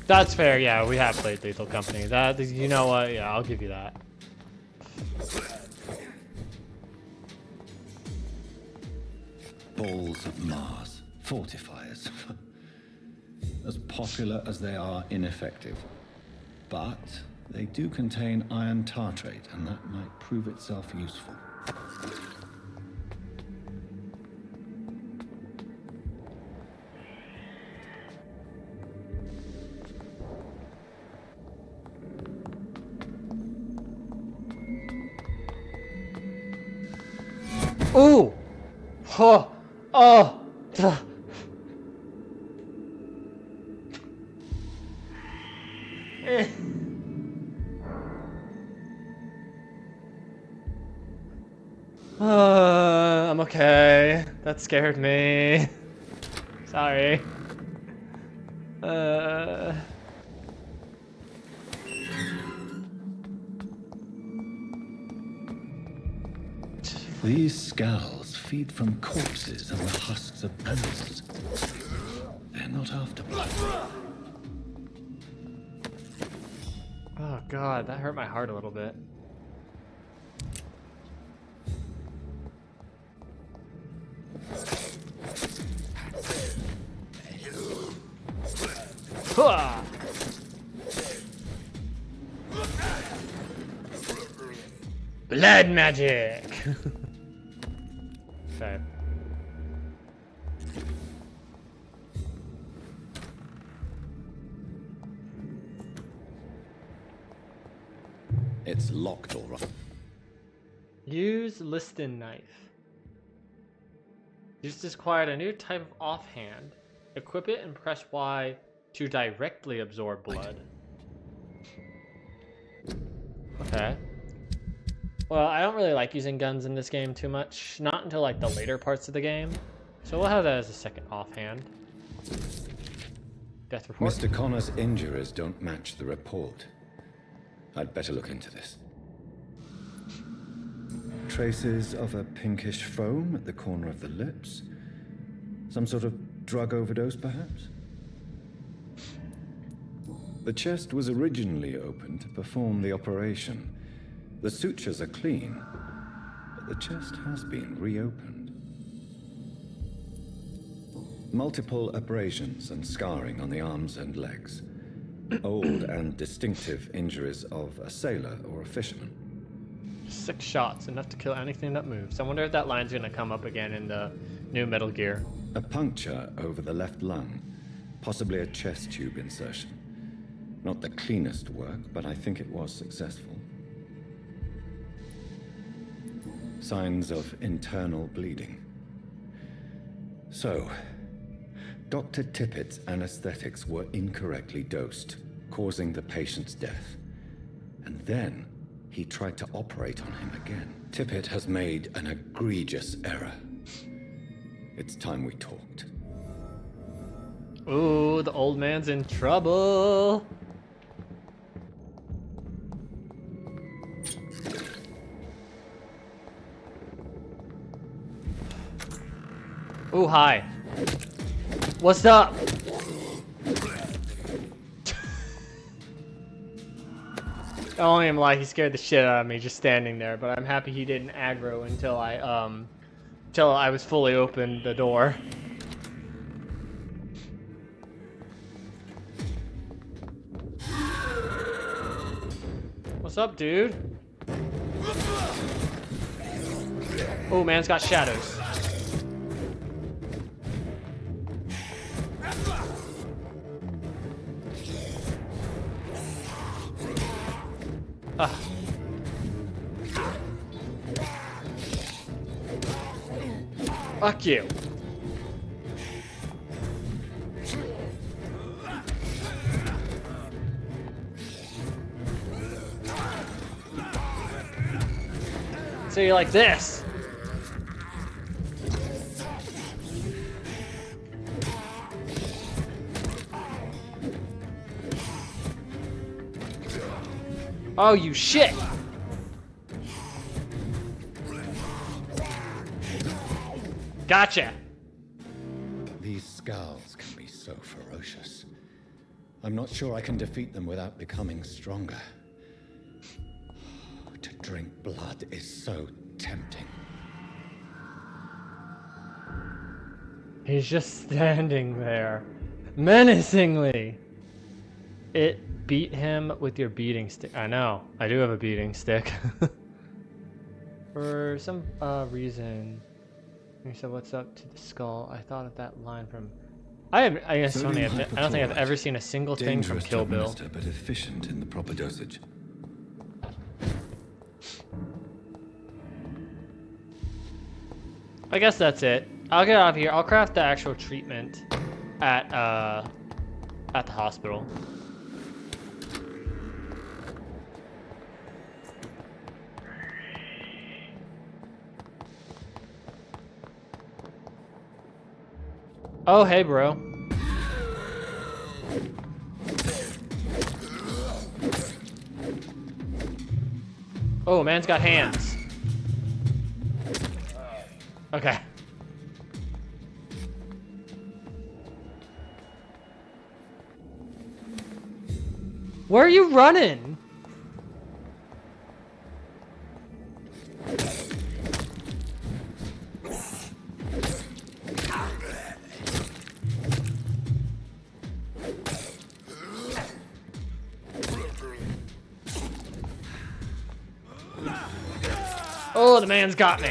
Speaker 1: That's fair, yeah, we have played Lethal Company. That, you know what, yeah, I'll give you that.
Speaker 2: Balls of Mars, fortifiers. As popular as they are ineffective. But they do contain iron tartrate, and that might prove itself useful.
Speaker 1: Ooh! Oh! Oh! Eh. I'm okay. That scared me. Sorry.
Speaker 2: These skulls feed from corpses and the husks of animals. They're not after blood.
Speaker 1: Oh god, that hurt my heart a little bit. Hua! Blood magic! Okay.
Speaker 2: It's locked, all right.
Speaker 1: Use Liston knife. You just acquired a new type of offhand. Equip it and press Y to directly absorb blood. Okay. Well, I don't really like using guns in this game too much. Not until like the later parts of the game. So we'll have that as a second offhand. Death report.
Speaker 2: Mr. Connor's injuries don't match the report. I'd better look into this. Traces of a pinkish foam at the corner of the lips. Some sort of drug overdose, perhaps? The chest was originally opened to perform the operation. The sutures are clean, but the chest has been reopened. Multiple abrasions and scarring on the arms and legs. Old and distinctive injuries of a sailor or a fisherman.
Speaker 1: 6 shots, enough to kill anything that moves. I wonder if that line's gonna come up again in the new Metal Gear.
Speaker 2: A puncture over the left lung, possibly a chest tube insertion. Not the cleanest work, but I think it was successful. Signs of internal bleeding. So, Dr. Tippett's anesthetics were incorrectly dosed, causing the patient's death. And then he tried to operate on him again. Tippett has made an egregious error. It's time we talked.
Speaker 1: Ooh, the old man's in trouble. Ooh, hi. What's up? I only am like he scared the shit out of me just standing there, but I'm happy he didn't aggro until I was fully opened the door. What's up, dude? Oh, man's got shadows. Ah. Fuck you. So you're like this. Oh, you shit! Gotcha!
Speaker 2: These skulls can be so ferocious. I'm not sure I can defeat them without becoming stronger. To drink blood is so tempting.
Speaker 1: He's just standing there, menacingly. It beat him with your beating stick. I know, I do have a beating stick. For some reason, you said, "What's up to the skull?" I thought of that line from. I guess I don't think I've ever seen a single thing from Kill Bill.
Speaker 2: But efficient in the proper dosage.
Speaker 1: I guess that's it. I'll get out of here. I'll craft the actual treatment at the hospital. Oh, hey, bro. Oh, man's got hands. Okay. Where are you running? Oh, the man's got me.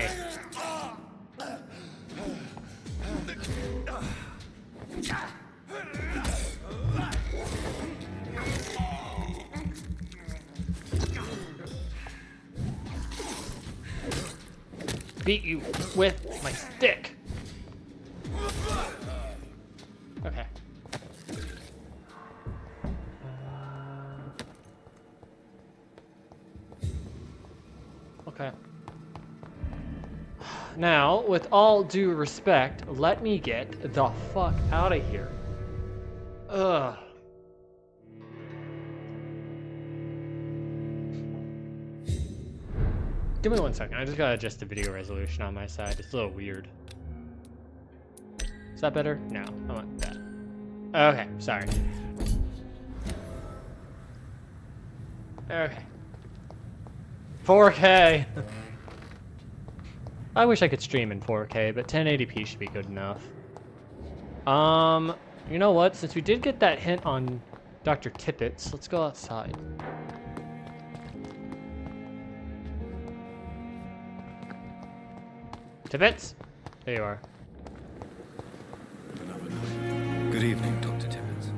Speaker 1: Beat you with my stick. Okay. Okay. Now, with all due respect, let me get the fuck out of here. Ugh. Give me 1 second. I just gotta adjust the video resolution on my side. It's a little weird. Is that better? No, I want that. Okay, sorry. Okay. 4K. I wish I could stream in 4K, but 1080p should be good enough. You know what? Since we did get that hint on Dr. Tippets, let's go outside. Tippets? There you are.
Speaker 2: Good evening, Dr. Tippets.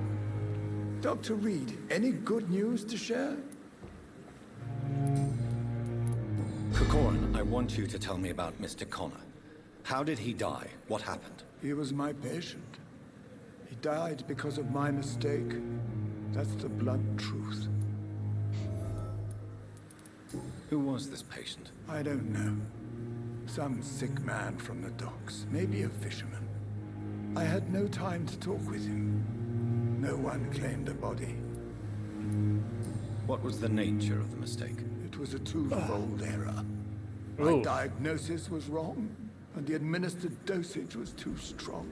Speaker 11: Dr. Reed, any good news to share?
Speaker 2: Kokorin, I want you to tell me about Mr. Connor. How did he die? What happened?
Speaker 11: He was my patient. He died because of my mistake. That's the blunt truth.
Speaker 2: Who was this patient?
Speaker 11: I don't know. Some sick man from the docks, maybe a fisherman. I had no time to talk with him. No one claimed a body.
Speaker 2: What was the nature of the mistake?
Speaker 11: It was a twofold error. My diagnosis was wrong, and the administered dosage was too strong.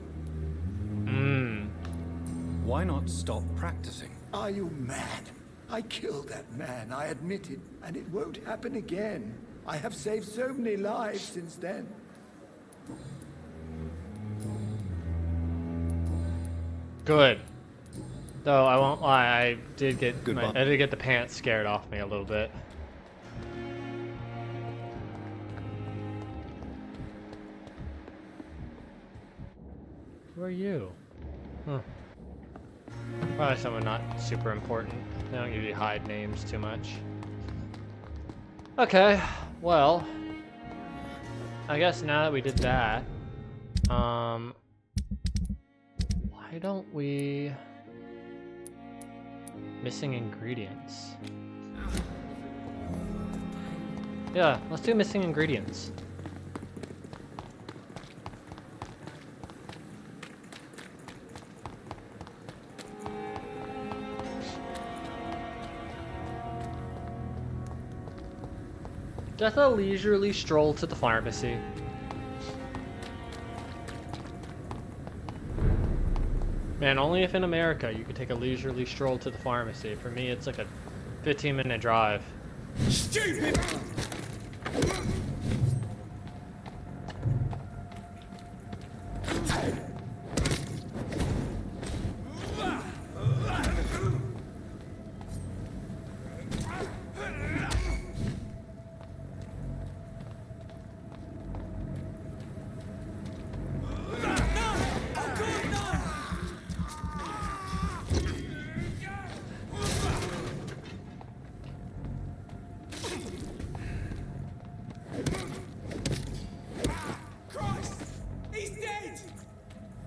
Speaker 2: Why not stop practicing?
Speaker 11: Are you mad? I killed that man, I admit it, and it won't happen again. I have saved so many lives since then.
Speaker 1: Good. Though I won't lie, I did get the pants scared off me a little bit. Who are you? Huh. Probably someone not super important. They don't usually hide names too much. Okay, well, I guess now that we did that, why don't we... Missing ingredients. Yeah, let's do missing ingredients. Just a leisurely stroll to the pharmacy. Man, only if in America you could take a leisurely stroll to the pharmacy. For me, it's like a 15-minute drive.
Speaker 8: Stupid!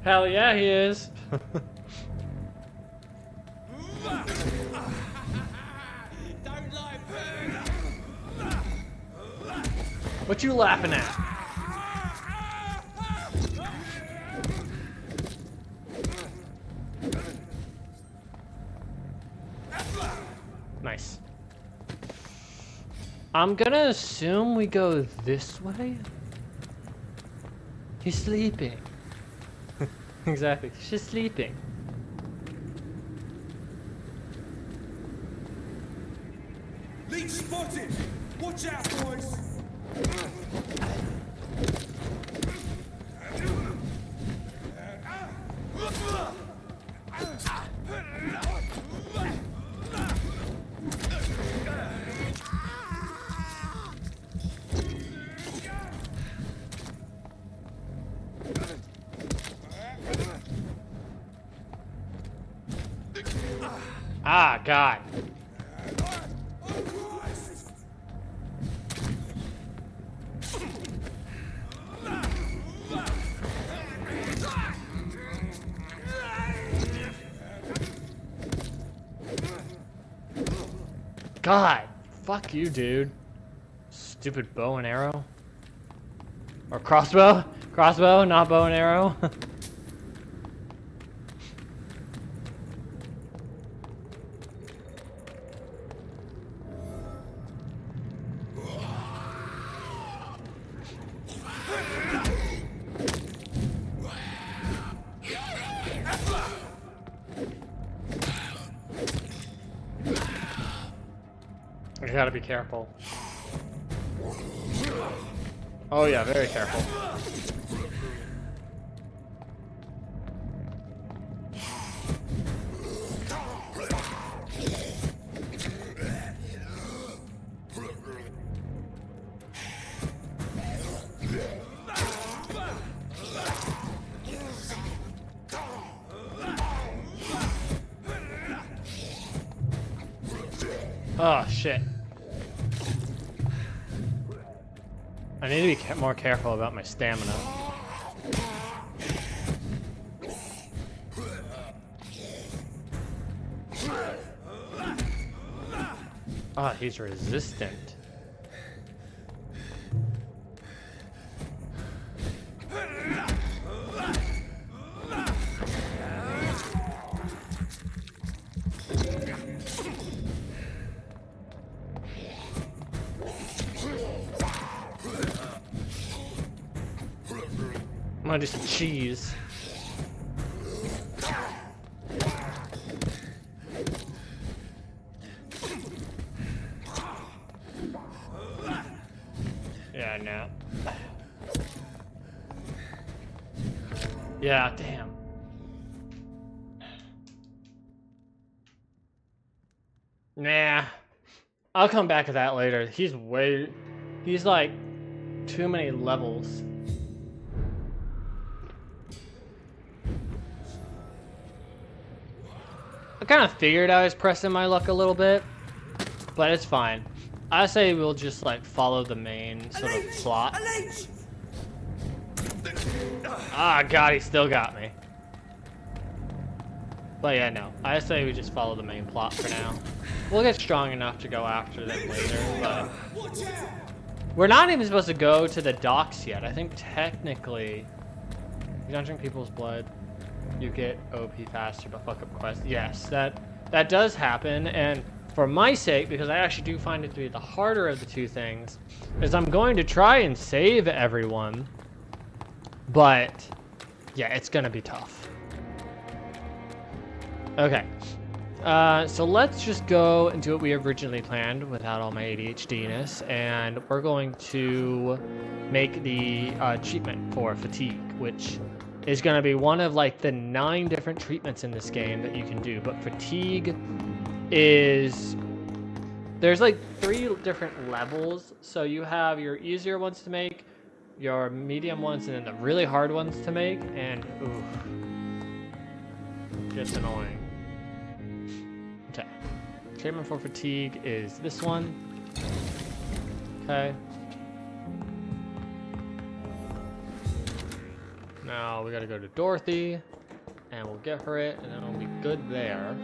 Speaker 1: Hell yeah, he is.
Speaker 8: Don't like
Speaker 1: What you laughing at? Nice. I'm gonna assume we go this way. He's sleeping. Exactly. He's just sleeping.
Speaker 8: Leech spotted! Watch out, boys!
Speaker 1: Ah, God. God, fuck you, dude. Stupid bow and arrow. Or crossbow? Crossbow, not bow and arrow. I gotta be careful. Oh yeah, very careful. Oh shit. I need to be more careful about my stamina. Ah, he's resistant. I'm gonna do some cheese. Yeah, no. Yeah, damn. Nah. I'll come back to that later. He's like too many levels. I kind of figured I was pressing my luck a little bit, but it's fine. I say we'll just like follow the main sort of plot. Ah, God, he still got me. But yeah, no. I say we just follow the main plot for now. We'll get strong enough to go after them later, but... We're not even supposed to go to the docks yet. I think technically, you don't drink people's blood, you get OP faster, but fuck up quests. Yes, that does happen, and for my sake, because I actually do find it to be the harder of the two things, is I'm going to try and save everyone, but yeah, it's gonna be tough. Okay, so let's just go and do what we originally planned without all my ADHD-ness, and we're going to make the treatment for fatigue, which is going to be one of like the 9 different treatments in this game that you can do. But fatigue is, there's like 3 different levels. So you have your easier ones to make, your medium ones, and then the really hard ones to make. And ooh, just annoying. Okay, treatment for fatigue is this one. Okay. Now we gotta go to Dorothy, and we'll get her it, and then we'll be good there.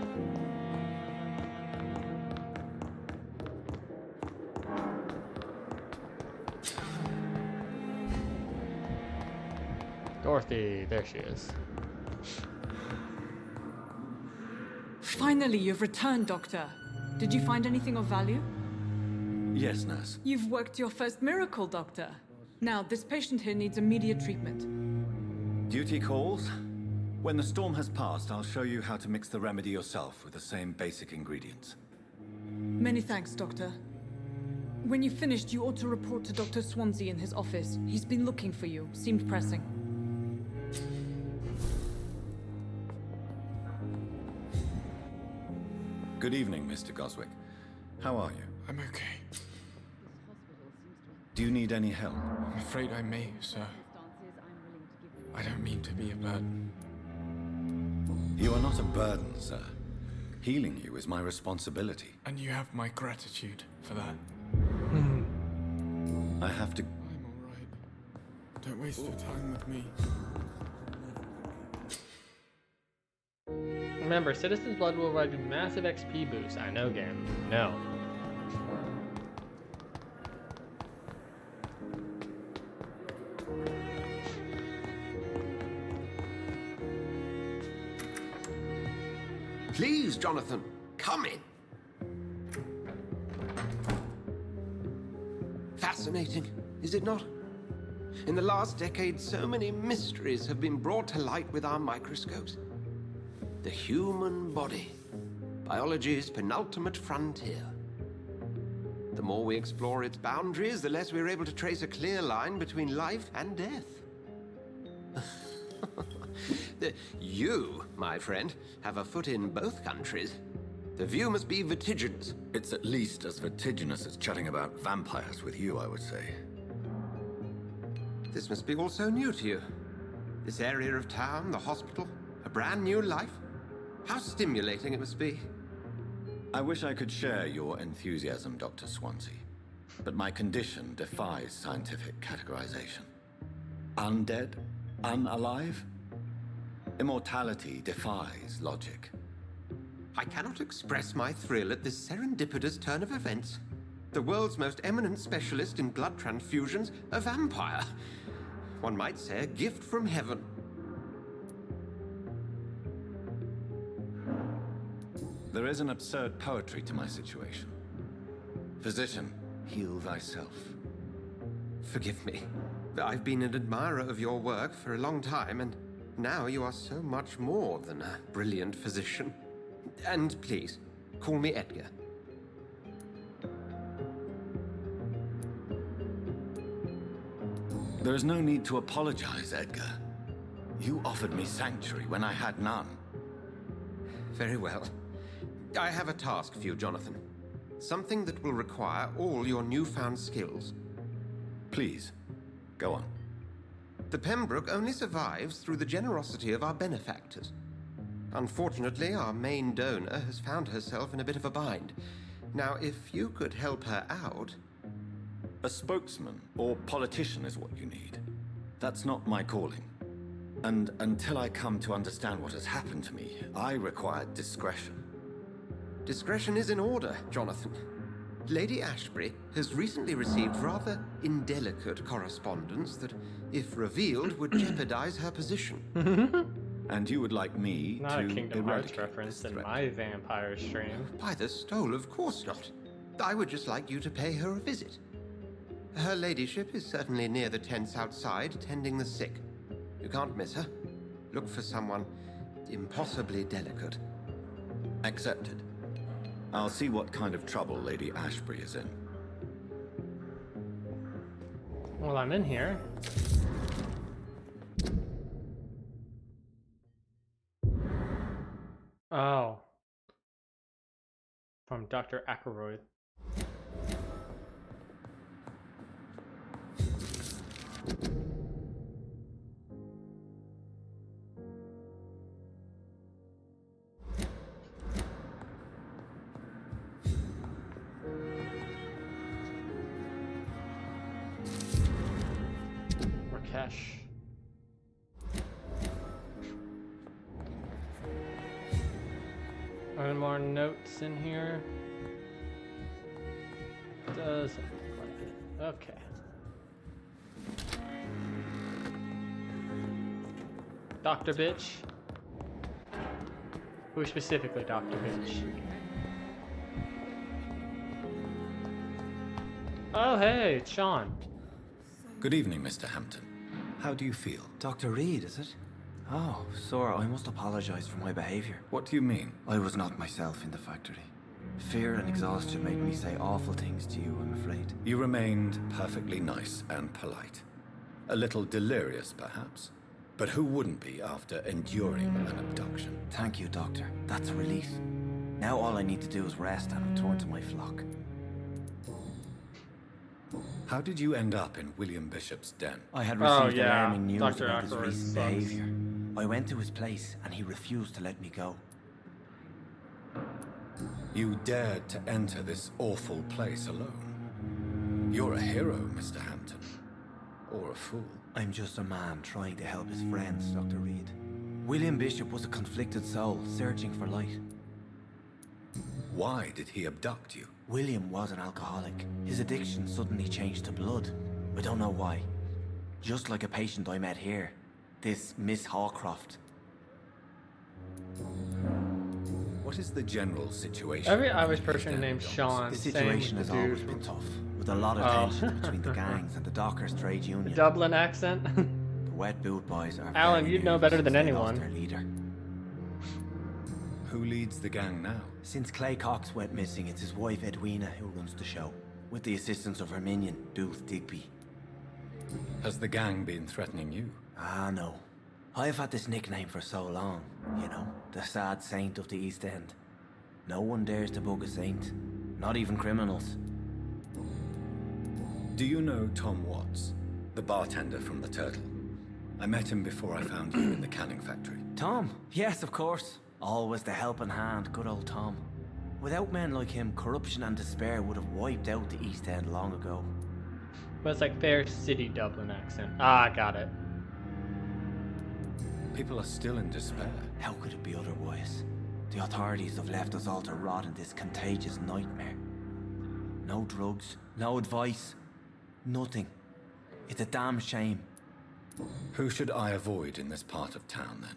Speaker 1: Dorothy, there she is.
Speaker 10: Finally, you've returned, Doctor. Did you find anything of value?
Speaker 2: Yes, nurse.
Speaker 10: You've worked your first miracle, Doctor. Now, this patient here needs immediate treatment.
Speaker 2: Duty calls. When the storm has passed, I'll show you how to mix the remedy yourself with the same basic ingredients.
Speaker 10: Many thanks, Doctor. When you've finished, you ought to report to Dr. Swansea in his office. He's been looking for you. Seemed pressing.
Speaker 2: Good evening, Mr. Goswick. How are you?
Speaker 4: I'm okay.
Speaker 2: Do you need any help?
Speaker 4: I'm afraid I may, sir. I don't mean to be a burden.
Speaker 2: You are not a burden, sir. Healing you is my responsibility.
Speaker 4: And you have my gratitude for that.
Speaker 2: I have to...
Speaker 4: I'm alright. Don't waste your time with me.
Speaker 1: Remember, Citizen's Blood will provide you massive XP boost. I know, game. No.
Speaker 3: Please, Jonathan, come in. Fascinating, is it not? In the last decade, so many mysteries have been brought to light with our microscopes. The human body, biology's penultimate frontier. The more we explore its boundaries, the less we're able to trace a clear line between life and death. You, my friend, have a foot in both countries. The view must be vertiginous.
Speaker 2: It's at least as vertiginous as chatting about vampires with you, I would say.
Speaker 3: This must be all so new to you. This area of town, the hospital, a brand new life. How stimulating it must be.
Speaker 2: I wish I could share your enthusiasm, Dr. Swansea. But my condition defies scientific categorization. Undead? Unalive? Immortality defies logic.
Speaker 3: I cannot express my thrill at this serendipitous turn of events. The world's most eminent specialist in blood transfusions, a vampire. One might say a gift from heaven.
Speaker 2: There is an absurd poetry to my situation. Physician, heal thyself.
Speaker 3: Forgive me. I've been an admirer of your work for a long time, and now you are so much more than a brilliant physician. And please, call me Edgar.
Speaker 2: There is no need to apologize, Edgar. You offered me sanctuary when I had none.
Speaker 3: Very well. I have a task for you, Jonathan. Something that will require all your newfound skills.
Speaker 2: Please, go on.
Speaker 3: The Pembroke only survives through the generosity of our benefactors. Unfortunately, our main donor has found herself in a bit of a bind. Now, if you could help her out...
Speaker 2: A spokesman or politician is what you need. That's not my calling. And until I come to understand what has happened to me, I require discretion.
Speaker 3: Discretion is in order, Jonathan. Lady Ashbury has recently received rather indelicate correspondence that, if revealed, would jeopardize her position.
Speaker 2: And you would like me
Speaker 1: Not
Speaker 2: to
Speaker 1: a Kingdom Hearts
Speaker 2: eradicate
Speaker 1: reference
Speaker 2: this
Speaker 1: in
Speaker 2: threat?
Speaker 1: my Vampyr stream.
Speaker 3: By the stole, of course not. I would just like you to pay her a visit. Her ladyship is certainly near the tents outside, tending the sick. You can't miss her. Look for someone impossibly delicate.
Speaker 2: Accepted. I'll see what kind of trouble Lady Ashbury is in.
Speaker 1: Well, I'm in here. Oh. From Dr. Ackroyd. Rakesh. Are there more notes in here? Doesn't look like it. Okay. Dr. Bitch? Who specifically, Dr. Bitch? Oh, hey, it's Sean.
Speaker 2: Good evening, Mr. Hampton. How do you feel?
Speaker 12: Dr. Reed, is it? Oh, sir, I must apologize for my behavior.
Speaker 2: What do you mean?
Speaker 12: I was not myself in the factory. Fear and exhaustion made me say awful things to you, I'm afraid.
Speaker 2: You remained perfectly nice and polite. A little delirious, perhaps. But who wouldn't be after enduring an abduction?
Speaker 12: Thank you, Doctor. That's a relief. Now all I need to do is rest and return to my flock.
Speaker 2: How did you end up in William Bishop's den?
Speaker 12: I had received alarming news
Speaker 1: Dr.
Speaker 12: about his
Speaker 1: Ackroyd's
Speaker 12: recent
Speaker 1: sons.
Speaker 12: behavior. I went to his place and he refused to let me go.
Speaker 2: You dared to enter this awful place alone. You're a hero, Mr. Hampton. Or a fool.
Speaker 12: I'm just a man trying to help his friends, Dr. Reed. William Bishop was a conflicted soul, searching for light.
Speaker 2: Why did he abduct you?
Speaker 12: William was an alcoholic. His addiction suddenly changed to blood. I don't know why. Just like a patient I met here. This Miss Hawcroft.
Speaker 2: What is the general situation?
Speaker 1: Every Irish person named Sean.
Speaker 12: The
Speaker 1: same
Speaker 12: situation
Speaker 1: with
Speaker 12: has
Speaker 1: the
Speaker 12: always
Speaker 1: dude
Speaker 12: been
Speaker 1: from
Speaker 12: tough, with a lot of tension between the gangs and the Dockers trade union.
Speaker 1: Dublin accent.
Speaker 12: The wet boot boys are
Speaker 1: Alan,
Speaker 12: very
Speaker 1: you'd know
Speaker 12: nervous
Speaker 1: better than
Speaker 12: since they lost
Speaker 1: anyone.
Speaker 12: their leader.
Speaker 2: Who leads the gang now?
Speaker 12: Since Clay Cox went missing, it's his wife Edwina who runs the show, with the assistance of her minion, Booth Digby.
Speaker 2: Has the gang been threatening you?
Speaker 12: Ah, no. I've had this nickname for so long, you know, the sad saint of the East End. No one dares to bug a saint, not even criminals.
Speaker 2: Do you know Tom Watts, the bartender from the Turtle? I met him before I found you in the canning factory.
Speaker 12: Tom? Yes, of course. Always the helping hand, good old Tom. Without men like him, corruption and despair would have wiped out the East End long ago.
Speaker 1: But it's like Fair City Dublin accent. Ah, got it.
Speaker 2: People are still in despair.
Speaker 12: How could it be otherwise? The authorities have left us all to rot in this contagious nightmare. No drugs, no advice, nothing. It's a damn shame.
Speaker 2: Who should I avoid in this part of town, then?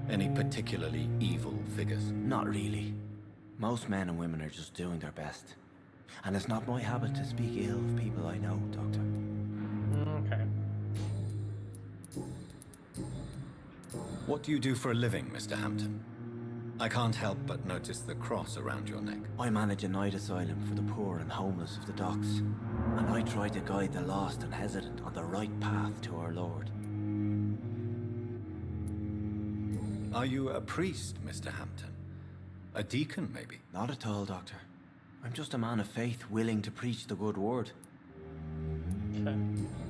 Speaker 2: Any particularly evil figures?
Speaker 12: Not really. Most men and women are just doing their best. And it's not my habit to speak ill of people I know, Doctor.
Speaker 1: Okay.
Speaker 2: What do you do for a living, Mr. Hampton? I can't help but notice the cross around your neck.
Speaker 12: I manage a night asylum for the poor and homeless of the docks. And I try to guide the lost and hesitant on the right path to our Lord.
Speaker 2: Are you a priest, Mr. Hampton? A deacon, maybe?
Speaker 12: Not at all, Doctor. I'm just a man of faith willing to preach the good word.
Speaker 1: Okay.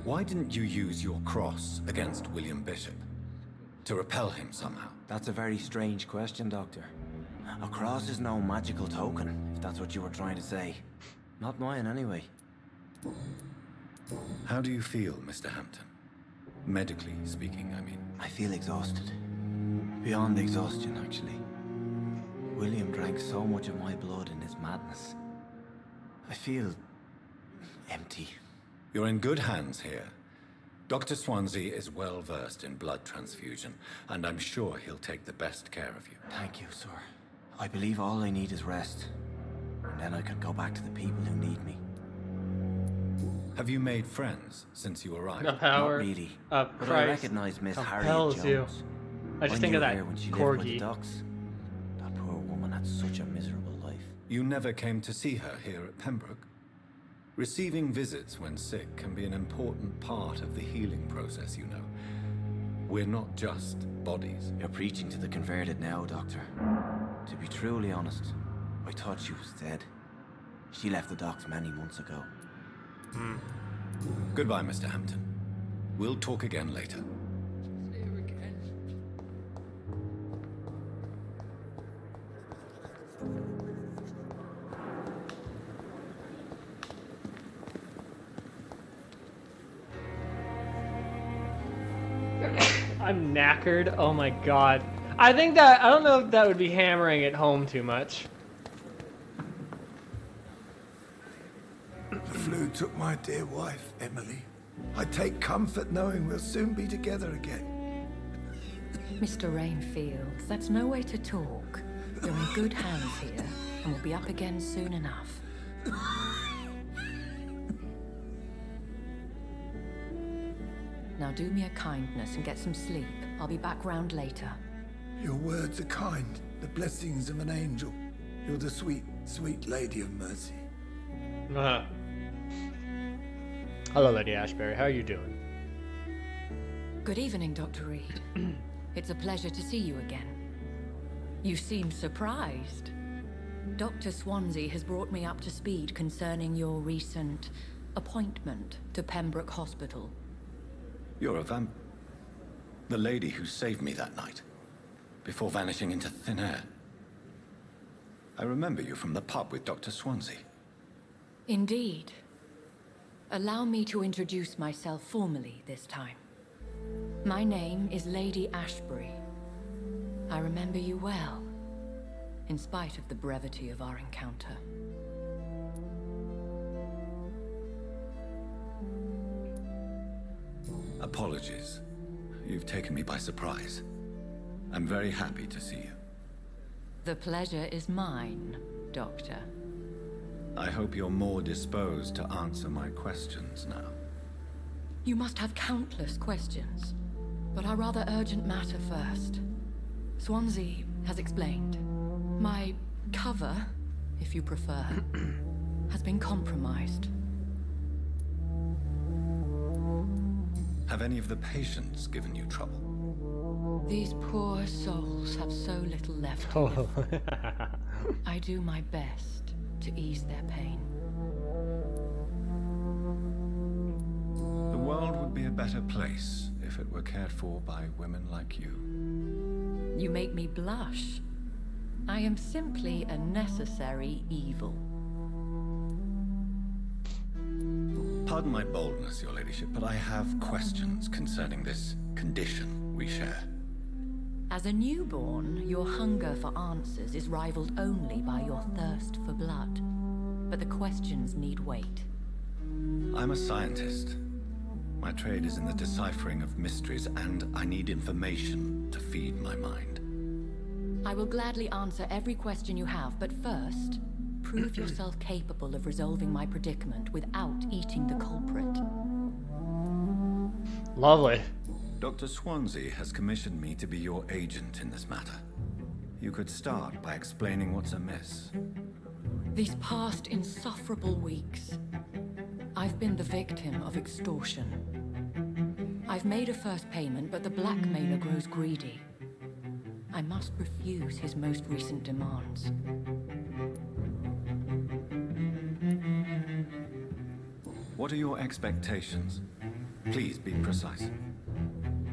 Speaker 2: Why didn't you use your cross against William Bishop? To repel him somehow?
Speaker 12: That's a very strange question, Doctor. A cross is no magical token, if that's what you were trying to say. Not mine, anyway.
Speaker 2: How do you feel, Mr. Hampton? Medically speaking, I mean.
Speaker 12: I feel exhausted. Beyond exhaustion, actually. William drank so much of my blood in his madness. I feel empty.
Speaker 2: You're in good hands here. Dr. Swansea is well versed in blood transfusion, and I'm sure he'll take the best care of you.
Speaker 12: Thank you, sir. I believe all I need is rest. And then I can go back to the people who need me.
Speaker 2: Have you made friends since you arrived?
Speaker 1: The power
Speaker 12: Not really.
Speaker 1: of
Speaker 12: But
Speaker 1: Christ
Speaker 12: I recognize Miss Harriet
Speaker 1: compels
Speaker 12: Jones.
Speaker 1: you. I just think
Speaker 12: knew
Speaker 1: of that
Speaker 12: her when she lived by the
Speaker 1: corgi.
Speaker 12: docks. That poor woman had such a miserable life.
Speaker 2: You never came to see her here at Pembroke? Receiving visits when sick can be an important part of the healing process, you know. We're not just bodies.
Speaker 12: You're preaching to the converted now, Doctor. To be truly honest, I thought she was dead. She left the docks many months ago.
Speaker 2: Goodbye, Mr. Hampton. We'll talk again later.
Speaker 5: See you again.
Speaker 1: I'm knackered. Oh my god. I don't know if that would be hammering it home too much.
Speaker 11: The flu took my dear wife, Emily. I take comfort knowing we'll soon be together again.
Speaker 13: Mr. Rainfield, that's no way to talk. You're in good hands here, and we'll be up again soon enough. Now do me a kindness and get some sleep. I'll be back round later.
Speaker 11: Your words are kind, the blessings of an angel. You're the sweet, sweet Lady of Mercy.
Speaker 1: Hello, Lady Ashbury. How are you doing?
Speaker 13: Good evening, Dr. Reed. It's a pleasure to see you again. You seem surprised. Dr. Swansea has brought me up to speed concerning your recent appointment to Pembroke Hospital.
Speaker 2: You're a vamp... The lady who saved me that night, before vanishing into thin air. I remember you from the pub with Dr. Swansea.
Speaker 13: Indeed. Allow me to introduce myself formally this time. My name is Lady Ashbury. I remember you well, in spite of the brevity of our encounter.
Speaker 2: Apologies. You've taken me by surprise. I'm very happy to see you.
Speaker 13: The pleasure is mine, Doctor.
Speaker 2: I hope you're more disposed to answer my questions now.
Speaker 13: You must have countless questions, but our rather urgent matter first. Swansea has explained. My cover, if you prefer, has been compromised.
Speaker 2: Have any of the patients given you trouble?
Speaker 13: These poor souls have so little left to live for. I do my best to ease their pain.
Speaker 2: The world would be a better place if it were cared for by women like you.
Speaker 13: You make me blush. I am simply a necessary evil.
Speaker 2: Pardon my boldness, Your Ladyship, but I have questions concerning this condition we share.
Speaker 13: As a newborn, your hunger for answers is rivaled only by your thirst for blood. But the questions need wait.
Speaker 2: I'm a scientist. My trade is in the deciphering of mysteries, and I need information to feed my mind.
Speaker 13: I will gladly answer every question you have, but first, prove yourself capable of resolving my predicament without eating the culprit.
Speaker 1: Lovely.
Speaker 2: Dr. Swansea has commissioned me to be your agent in this matter. You could start by explaining what's amiss.
Speaker 13: These past insufferable weeks, I've been the victim of extortion. I've made a first payment, but the blackmailer grows greedy. I must refuse his most recent demands.
Speaker 2: What are your expectations? Please be precise.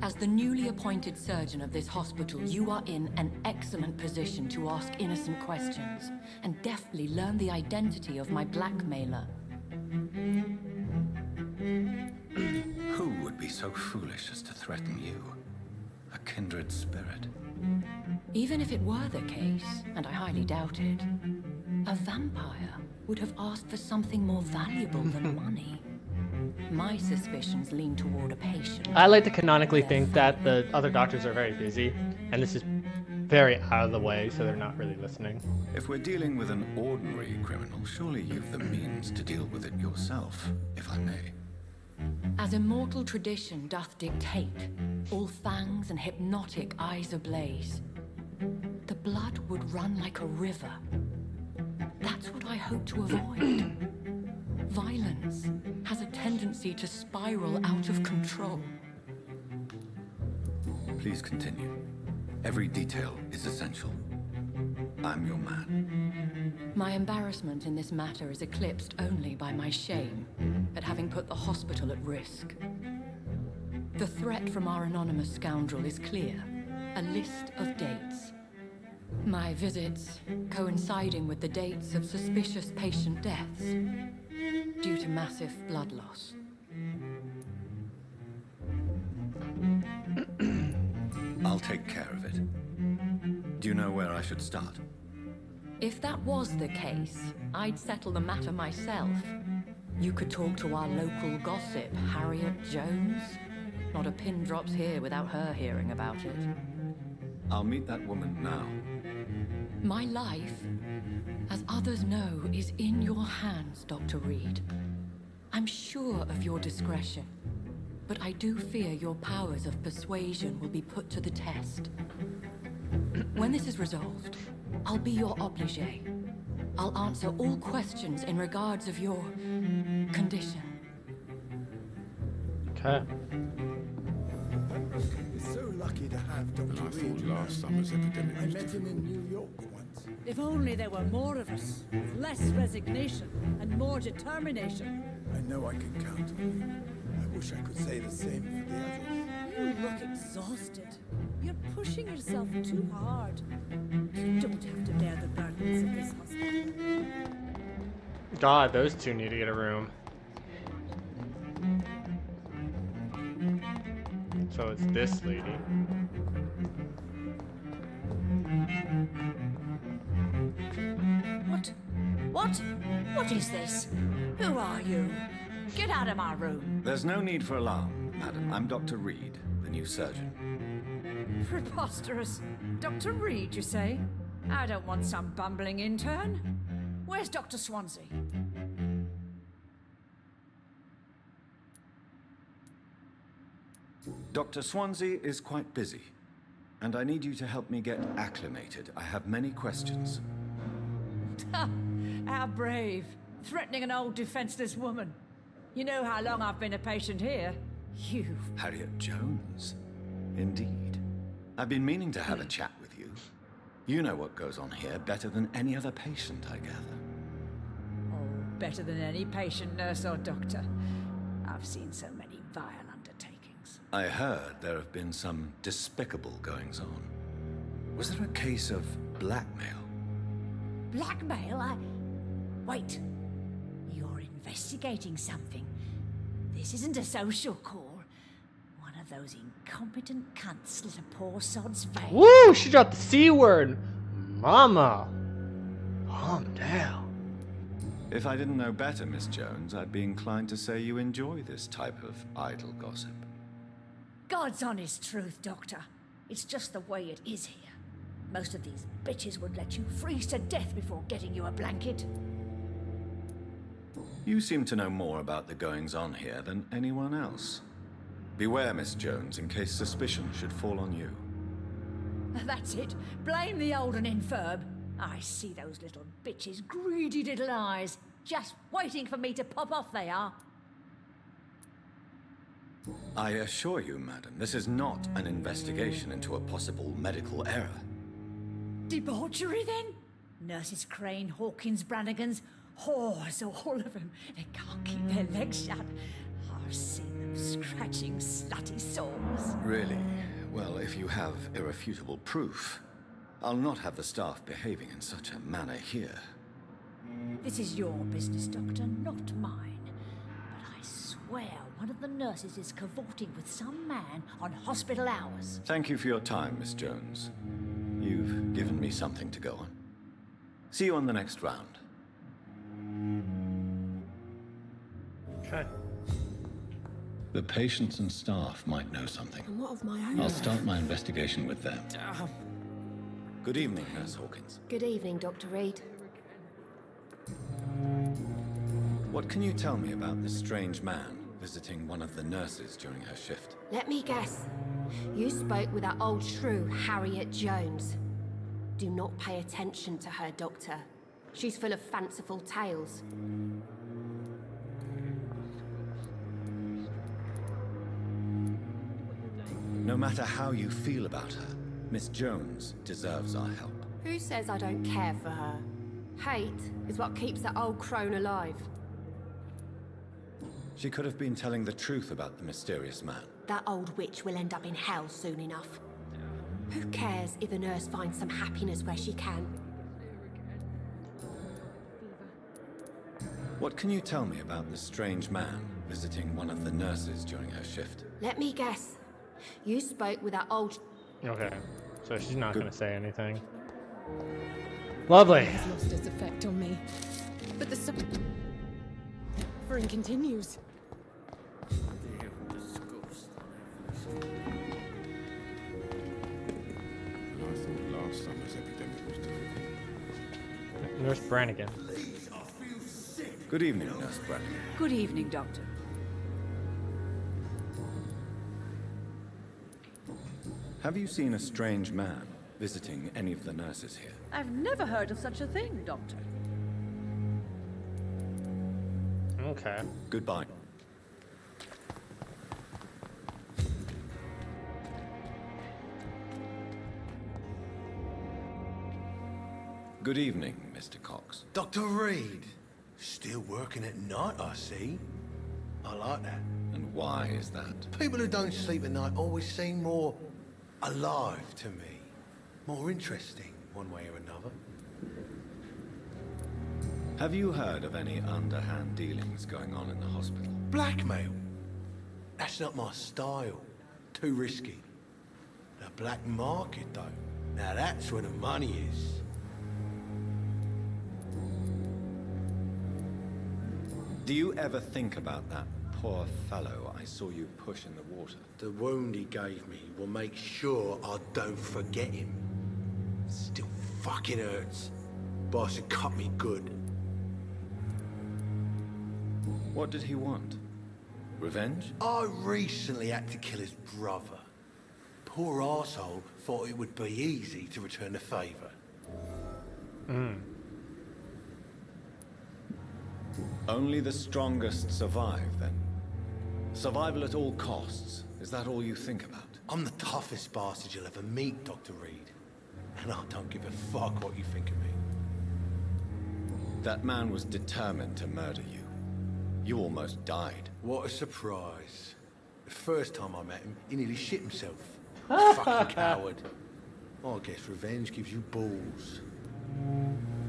Speaker 13: As the newly appointed surgeon of this hospital, you are in an excellent position to ask innocent questions and deftly learn the identity of my blackmailer.
Speaker 2: Who would be so foolish as to threaten you? A kindred spirit.
Speaker 13: Even if it were the case, and I highly doubt it, a vampire. would have asked for something more valuable than money. My suspicions lean toward a patient.
Speaker 1: I like to canonically think that the other doctors are very busy, and this is very out of the way, so they're not really listening.
Speaker 2: If we're dealing with an ordinary criminal, surely you've the means to deal with it yourself, if I may.
Speaker 13: As immortal tradition doth dictate, all fangs and hypnotic eyes ablaze, the blood would run like a river. That's what I hope to avoid. Violence has a tendency to spiral out of control.
Speaker 2: Please continue. Every detail is essential. I'm your man.
Speaker 13: My embarrassment in this matter is eclipsed only by my shame at having put the hospital at risk. The threat from our anonymous scoundrel is clear. A list of dates. My visits coinciding with the dates of suspicious patient deaths due to massive blood loss.
Speaker 2: I'll take care of it. Do you know where I should start?
Speaker 13: If that was the case, I'd settle the matter myself. You could talk to our local gossip, Harriet Jones. Not a pin drops here without her hearing about it.
Speaker 2: I'll meet that woman now.
Speaker 13: My life, as others know, is in your hands, Dr. Reed. I'm sure of your discretion, but I do fear your powers of persuasion will be put to the test. When this is resolved, I'll be your obligé. I'll answer all questions in regards of your condition.
Speaker 1: Okay.
Speaker 11: We're so lucky to have Dr.
Speaker 14: I
Speaker 11: Reed.
Speaker 14: thought last summer's epidemic
Speaker 11: I
Speaker 14: was
Speaker 11: met him in New York once.
Speaker 15: If only there were more of us, with less resignation and more determination.
Speaker 11: I know I can count on you. I wish I could say the same for the others.
Speaker 15: You look exhausted. You're pushing yourself too hard. You don't have to bear the burdens of this hospital.
Speaker 1: God, those two need to get a room. So it's this lady.
Speaker 15: What? What? What is this? Who are you? Get out of my room.
Speaker 2: There's no need for alarm, madam. I'm Dr. Reed, the new surgeon.
Speaker 15: Preposterous. Dr. Reed, you say? I don't want some bumbling intern. Where's Dr. Swansea?
Speaker 2: Dr. Swansea is quite busy, and I need you to help me get acclimated. I have many questions.
Speaker 15: How brave. Threatening an old defenseless woman. You know how long I've been a patient here? You.
Speaker 2: Harriet Jones? Indeed. I've been meaning to have a chat with you. You know what goes on here better than any other patient, I gather.
Speaker 15: Oh, better than any patient, nurse, or doctor. I've seen so many vile undertakings.
Speaker 2: I heard there have been some despicable goings-on. Was there a case of blackmail?
Speaker 15: Blackmail? Wait. You're investigating something. This isn't a social call. One of those incompetent cunts slit a poor sod's vein.
Speaker 1: Woo! She dropped the C word. Mama. Calm down.
Speaker 2: If I didn't know better, Miss Jones, I'd be inclined to say you enjoy this type of idle gossip.
Speaker 15: God's honest truth, Doctor. It's just the way it is here. Most of these bitches would let you freeze to death before getting you a blanket.
Speaker 2: You seem to know more about the goings-on here than anyone else. Beware, Miss Jones, in case suspicion should fall on you.
Speaker 15: That's it. Blame the old and infirm. I see those little bitches' greedy little eyes. Just waiting for me to pop off they are.
Speaker 2: I assure you, madam, this is not an investigation into a possible medical error.
Speaker 15: Debauchery, then? Nurses Crane, Hawkins, Brannigans, whores, all of them. They can't keep their legs shut. I've seen them scratching slutty sores.
Speaker 2: Really? Well, if you have irrefutable proof, I'll not have the staff behaving in such a manner here.
Speaker 15: This is your business, Doctor, not mine. But I swear one of the nurses is cavorting with some man on hospital hours.
Speaker 2: Thank you for your time, Miss Jones. You've given me something to go on. See you on the next round.
Speaker 1: Okay.
Speaker 2: The patients and staff might know something.
Speaker 15: And what of my own?
Speaker 2: I'll start my investigation with them. Good evening, Nurse Hawkins.
Speaker 15: Good evening, Dr. Reed.
Speaker 2: What can you tell me about this strange man visiting one of the nurses during her shift?
Speaker 15: Let me guess. You spoke with that old shrew, Harriet Jones. Do not pay attention to her, Doctor. She's full of fanciful tales.
Speaker 2: No matter how you feel about her, Miss Jones deserves our help.
Speaker 15: Who says I don't care for her? Hate is what keeps that old crone alive.
Speaker 2: She could have been telling the truth about the mysterious man.
Speaker 15: That old witch will end up in hell soon enough. Who cares if a nurse finds some happiness where she can?
Speaker 2: What can you tell me about the strange man visiting one of the nurses during her shift?
Speaker 15: Let me guess. You spoke with that old...
Speaker 1: Okay. So she's not going to say anything. Lovely.
Speaker 14: Has lost its effect on me. But the suffering continues.
Speaker 4: Last summer's epidemic was difficult.
Speaker 1: Nurse Brannigan.
Speaker 2: Good evening, Nurse Brannigan.
Speaker 9: Good evening, Doctor.
Speaker 2: Have you seen a strange man visiting any of the nurses here?
Speaker 9: I've never heard of such a thing, Doctor.
Speaker 1: Okay.
Speaker 2: Goodbye. Good evening, Mr. Cox.
Speaker 16: Dr. Reed. Still working at night, I see. I like that.
Speaker 2: And why is that?
Speaker 16: People who don't sleep at night always seem more alive to me. More interesting, one way or another.
Speaker 2: Have you heard of any underhand dealings going on in the hospital?
Speaker 16: Blackmail? That's not my style. Too risky. The black market, though. Now that's where the money is.
Speaker 2: Do you ever think about that poor fellow I saw you push in the water?
Speaker 16: The wound he gave me will make sure I don't forget him. Still fucking hurts. Boss had cut me good.
Speaker 2: What did he want? Revenge?
Speaker 16: I recently had to kill his brother. Poor arsehole thought it would be easy to return the favour.
Speaker 2: Only the strongest survive, then? Survival at all costs. Is that all you think about?
Speaker 16: I'm the toughest bastard you'll ever meet, Dr. Reed. And I don't give a fuck what you think of me.
Speaker 2: That man was determined to murder you. You almost died.
Speaker 16: What a surprise. The first time I met him, he nearly shit himself. Fucking coward. I guess revenge gives you balls.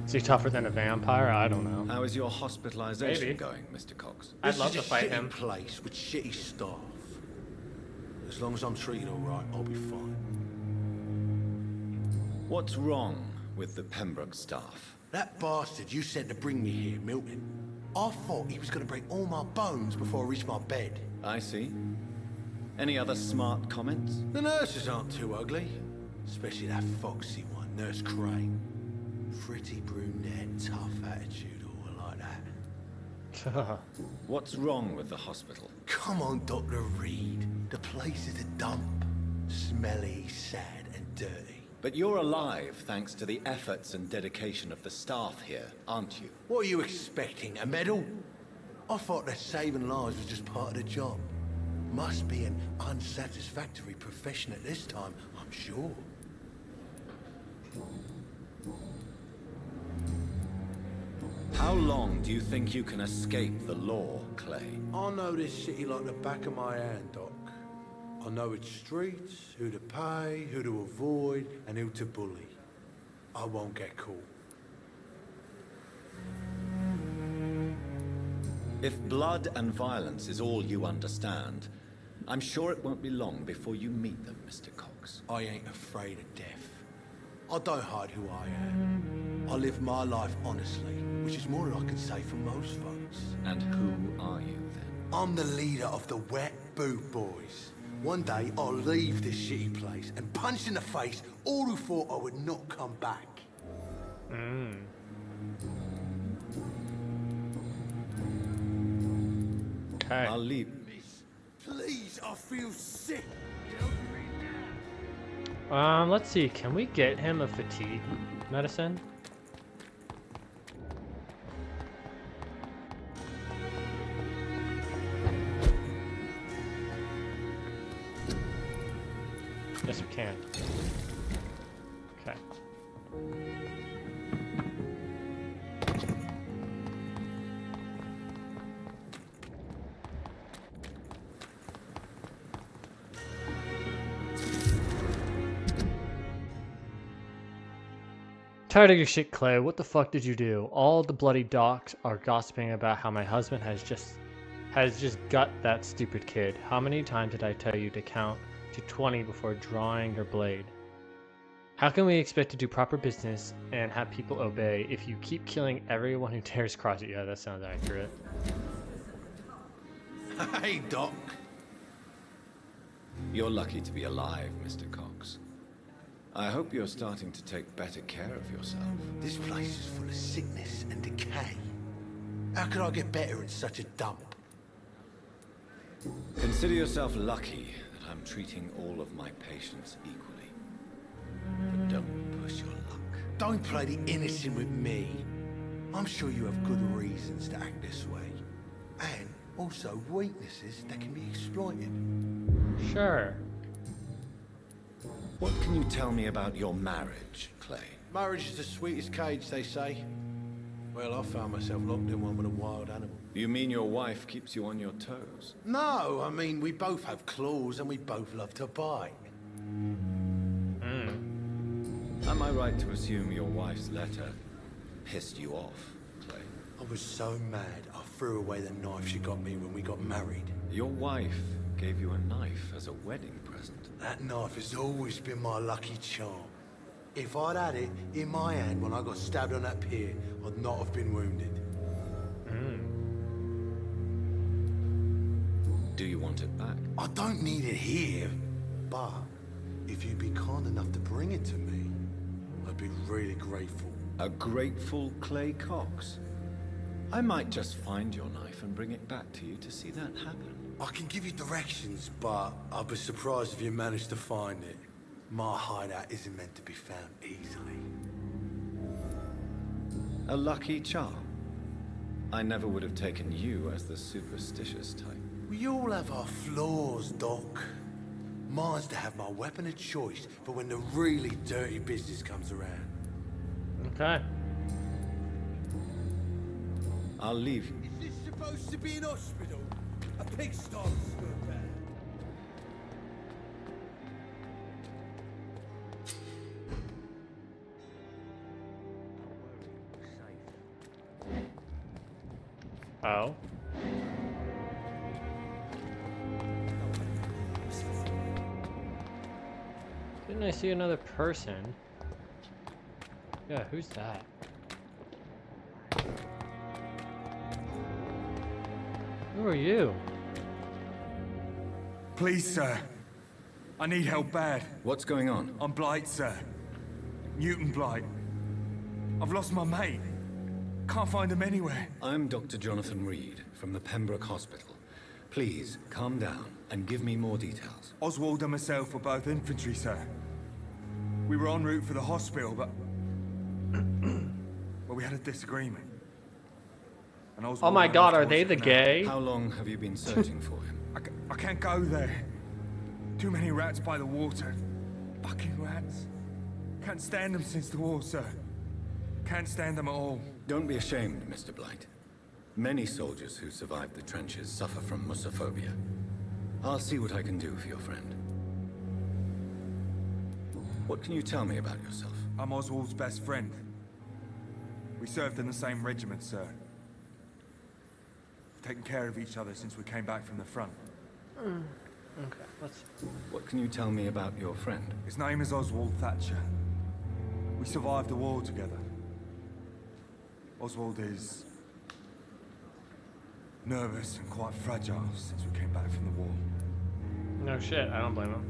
Speaker 1: Is he tougher than a vampire? I don't know.
Speaker 2: How is your hospitalization
Speaker 1: Maybe.
Speaker 2: going, Mr. Cox?
Speaker 1: I'd love to
Speaker 16: This is a
Speaker 1: fight
Speaker 16: shitty
Speaker 1: him.
Speaker 16: place with shitty staff. As long as I'm treated all right, I'll be fine.
Speaker 2: What's wrong with the Pembroke staff?
Speaker 16: That bastard you sent to bring me here, Milton, I thought he was going to break all my bones before I reached my bed.
Speaker 2: I see. Any other smart comments?
Speaker 16: The nurses aren't too ugly. Especially that foxy one, Nurse Crane. Pretty brunette, tough attitude, all like that.
Speaker 2: What's wrong with the hospital?
Speaker 16: Come on, Dr. Reed. The place is a dump. Smelly, sad, and dirty.
Speaker 2: But you're alive thanks to the efforts and dedication of the staff here, aren't you?
Speaker 16: What are you expecting, a medal? I thought that saving lives was just part of the job. Must be an unsatisfactory profession at this time, I'm sure.
Speaker 2: How long do you think you can escape the law, Clay?
Speaker 16: I know this city like the back of my hand, Doc. I know its streets, who to pay, who to avoid, and who to bully. I won't get caught.
Speaker 2: If blood and violence is all you understand, I'm sure it won't be long before you meet them, Mr. Cox.
Speaker 16: I ain't afraid of death. I don't hide who I am. I live my life honestly, which is more than I can say for most folks.
Speaker 2: And who are you, then?
Speaker 16: I'm the leader of the Wet Boot Boys. One day, I'll leave this shitty place and punch in the face all who thought I would not come back.
Speaker 1: Okay.
Speaker 2: I'll leave.
Speaker 16: Please, I feel sick.
Speaker 1: Let's see. Can we get him a fatigue medicine? Yes, we can. Okay. Tired of your shit, Clay. What the fuck did you do? All the bloody docs are gossiping about how my husband has just got that stupid kid. How many times did I tell you to count to 20 before drawing your blade? How can we expect to do proper business and have people obey if you keep killing everyone who dares cross it? Yeah, that sounds accurate.
Speaker 16: Hey, Doc.
Speaker 2: You're lucky to be alive, Mr. Cox. I hope you're starting to take better care of yourself.
Speaker 16: This place is full of sickness and decay. How could I get better in such a dump?
Speaker 2: Consider yourself lucky that I'm treating all of my patients equally. But don't push your luck.
Speaker 16: Don't play the innocent with me. I'm sure you have good reasons to act this way. And also weaknesses that can be exploited.
Speaker 1: Sure.
Speaker 2: What can you tell me about your marriage, Clay?
Speaker 16: Marriage is the sweetest cage, they say. Well, I found myself locked in one with a wild animal.
Speaker 2: You mean your wife keeps you on your toes?
Speaker 16: No, I mean, we both have claws and we both love to bite.
Speaker 2: Am I right to assume your wife's letter pissed you off, Clay?
Speaker 16: I was so mad, I threw away the knife she got me when we got married.
Speaker 2: Your wife gave you a knife as a wedding present.
Speaker 16: That knife has always been my lucky charm. If I'd had it in my hand when I got stabbed on that pier, I'd not have been wounded.
Speaker 2: Do you want it back?
Speaker 16: I don't need it here, but if you'd be kind enough to bring it to me, I'd be really grateful.
Speaker 2: A grateful Clay Cox? I might just find your knife and bring it back to you to see that happen.
Speaker 16: I can give you directions, but I'd be surprised if you managed to find it. My hideout isn't meant to be found easily.
Speaker 2: A lucky charm. I never would have taken you as the superstitious type.
Speaker 16: We all have our flaws, Doc. Mine's to have my weapon of choice for when the really dirty business comes around.
Speaker 1: Okay.
Speaker 2: I'll leave you.
Speaker 8: Is this supposed to be an hospital? A pigsty?
Speaker 1: Oh. Didn't I see another person? Yeah, who's that? Who are you?
Speaker 11: Please, sir. I need help bad.
Speaker 2: What's going on?
Speaker 11: I'm Blight, sir. Mutant Blight. I've lost my mate. Can't find him anywhere.
Speaker 2: I'm Dr. Jonathan Reed from the Pembroke Hospital. Please, calm down and give me more details.
Speaker 11: Oswald and myself were both infantry, sir. We were en route for the hospital, but... well, we had a disagreement. And Oswald
Speaker 1: Oh my god, are they the gay?
Speaker 2: How long have you been searching for him?
Speaker 11: I can't go there. Too many rats by the water. Fucking rats. Can't stand them since the war, sir. Can't stand them at all.
Speaker 2: Don't be ashamed, Mr. Blight. Many soldiers who survived the trenches suffer from musophobia. I'll see what I can do for your friend. What can you tell me about yourself?
Speaker 11: I'm Oswald's best friend. We served in the same regiment, sir. We've taken care of each other since we came back from the front.
Speaker 1: Okay, let's...
Speaker 2: What can you tell me about your friend?
Speaker 11: His name is Oswald Thatcher. We survived the war together. Oswald is...
Speaker 17: Nervous and quite fragile since we came back from the war.
Speaker 1: No shit, I don't blame him.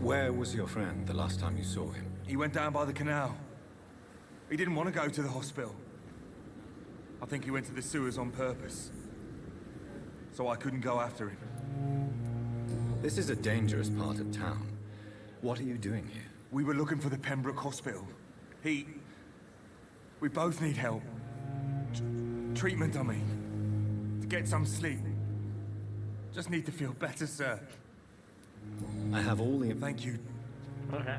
Speaker 2: Where was your friend the last time you saw him?
Speaker 17: He went down by the canal. He didn't want to go to the hospital. I think he went to the sewers on purpose. So I couldn't go after him.
Speaker 2: This is a dangerous part of town. What are you doing here?
Speaker 17: We were looking for the Pembroke Hospital. We both need help. Treatment, I mean. To get some sleep. Just need to feel better, sir.
Speaker 2: I have all the...
Speaker 17: Thank you.
Speaker 1: Okay.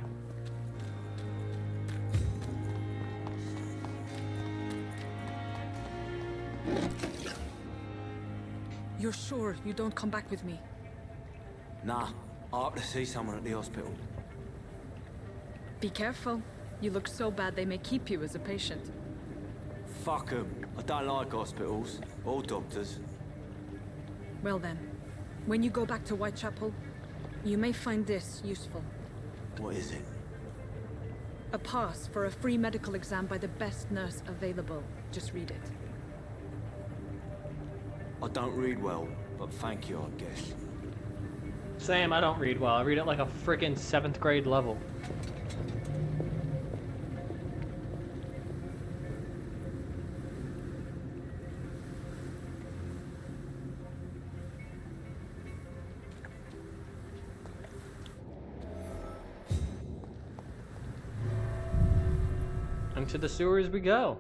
Speaker 10: You're sure you don't come back with me?
Speaker 12: Nah, I have to see someone at the hospital.
Speaker 10: Be careful. You look so bad they may keep you as a patient.
Speaker 12: Fuck 'em. I don't like hospitals. Or doctors.
Speaker 10: Well then, when you go back to Whitechapel, you may find this useful.
Speaker 12: What is it?
Speaker 10: A pass for a free medical exam by the best nurse available. Just read it.
Speaker 12: I don't read well, but thank you, I guess.
Speaker 1: Same, I don't read well. I read at like a freaking 7th grade level. Into the sewers we go.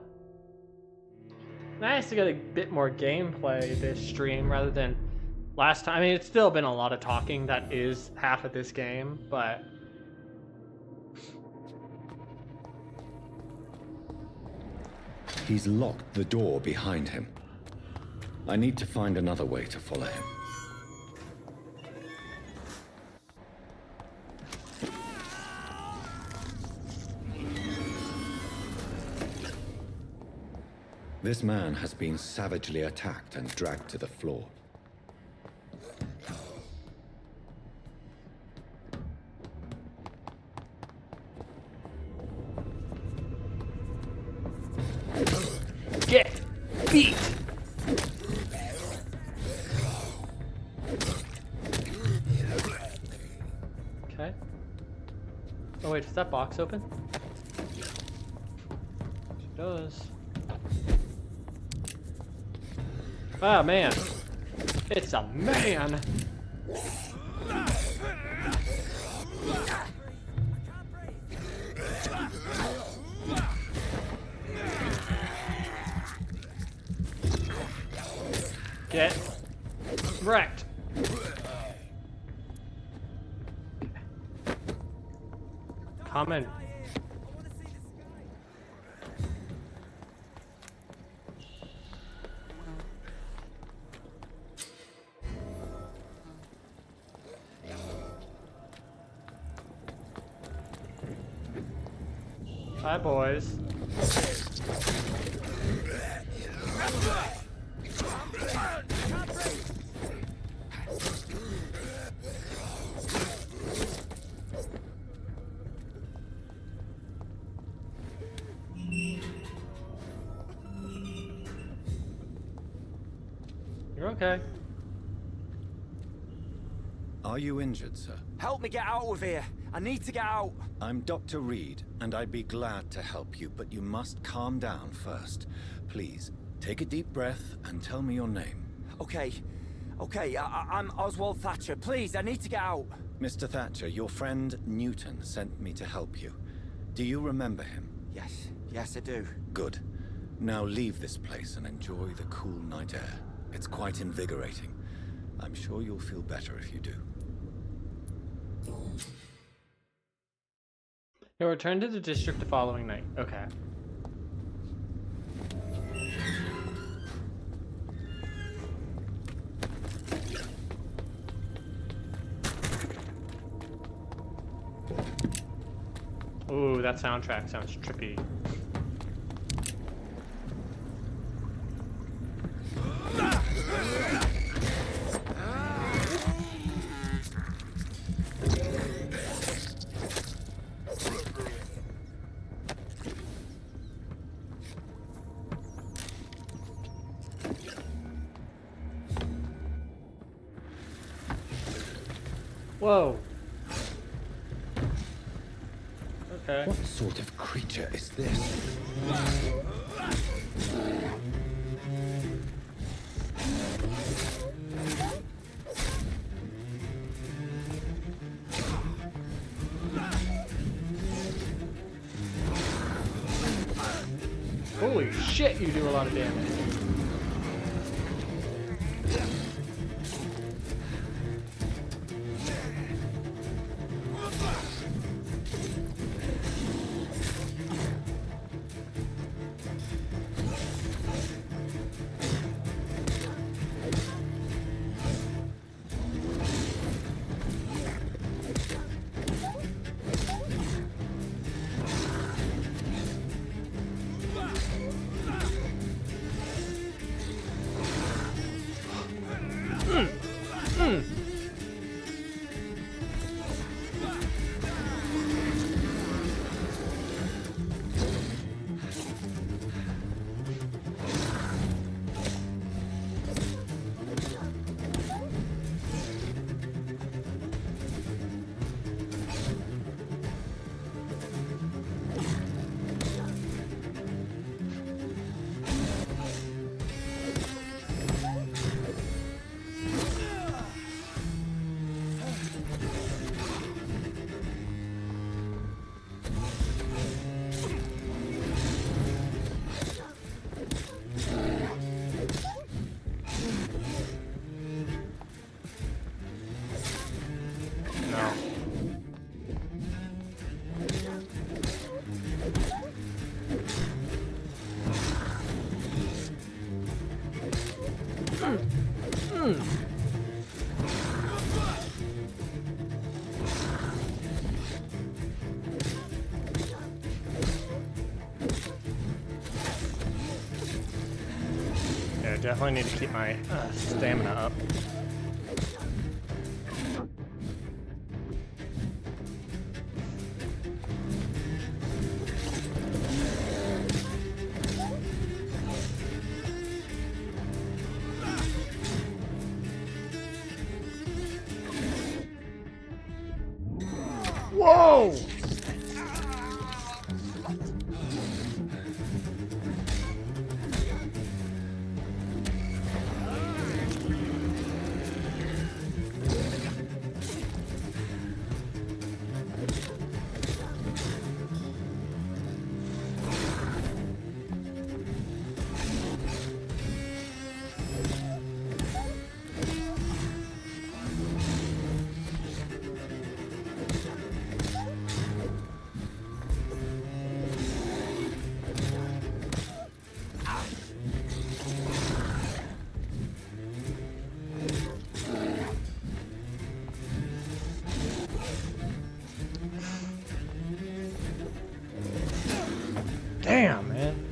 Speaker 1: Nice to get a bit more gameplay this stream rather than last time. I mean, it's still been a lot of talking. That is half of this game, but
Speaker 2: He's locked the door behind him. I need to find another way to follow him. This man has been savagely attacked and dragged to the floor.
Speaker 1: get beat. Okay. Oh wait, is that box open? It does. Ah, man. It's a man. Get wrecked. Coming. Hi, boys. You're okay.
Speaker 2: Are you injured, sir?
Speaker 12: Help me get out of here. I need to get out.
Speaker 2: I'm Dr. Reed, and I'd be glad to help you, but you must calm down first. Please, take a deep breath and tell me your name.
Speaker 12: Okay. I'm Oswald Thatcher. Please, I need to get out.
Speaker 2: Mr. Thatcher, your friend Newton sent me to help you. Do you remember him?
Speaker 12: Yes, I do.
Speaker 2: Good. Now leave this place and enjoy the cool night air. It's quite invigorating. I'm sure you'll feel better if you do.
Speaker 1: You'll return to the district the following night. Okay. Ooh, that soundtrack sounds trippy. Whoa. Okay.
Speaker 2: What sort of creature is this?
Speaker 1: Holy shit, you do a lot of damage. Yeah, I definitely need to keep my stamina up. Whoa! Damn, man.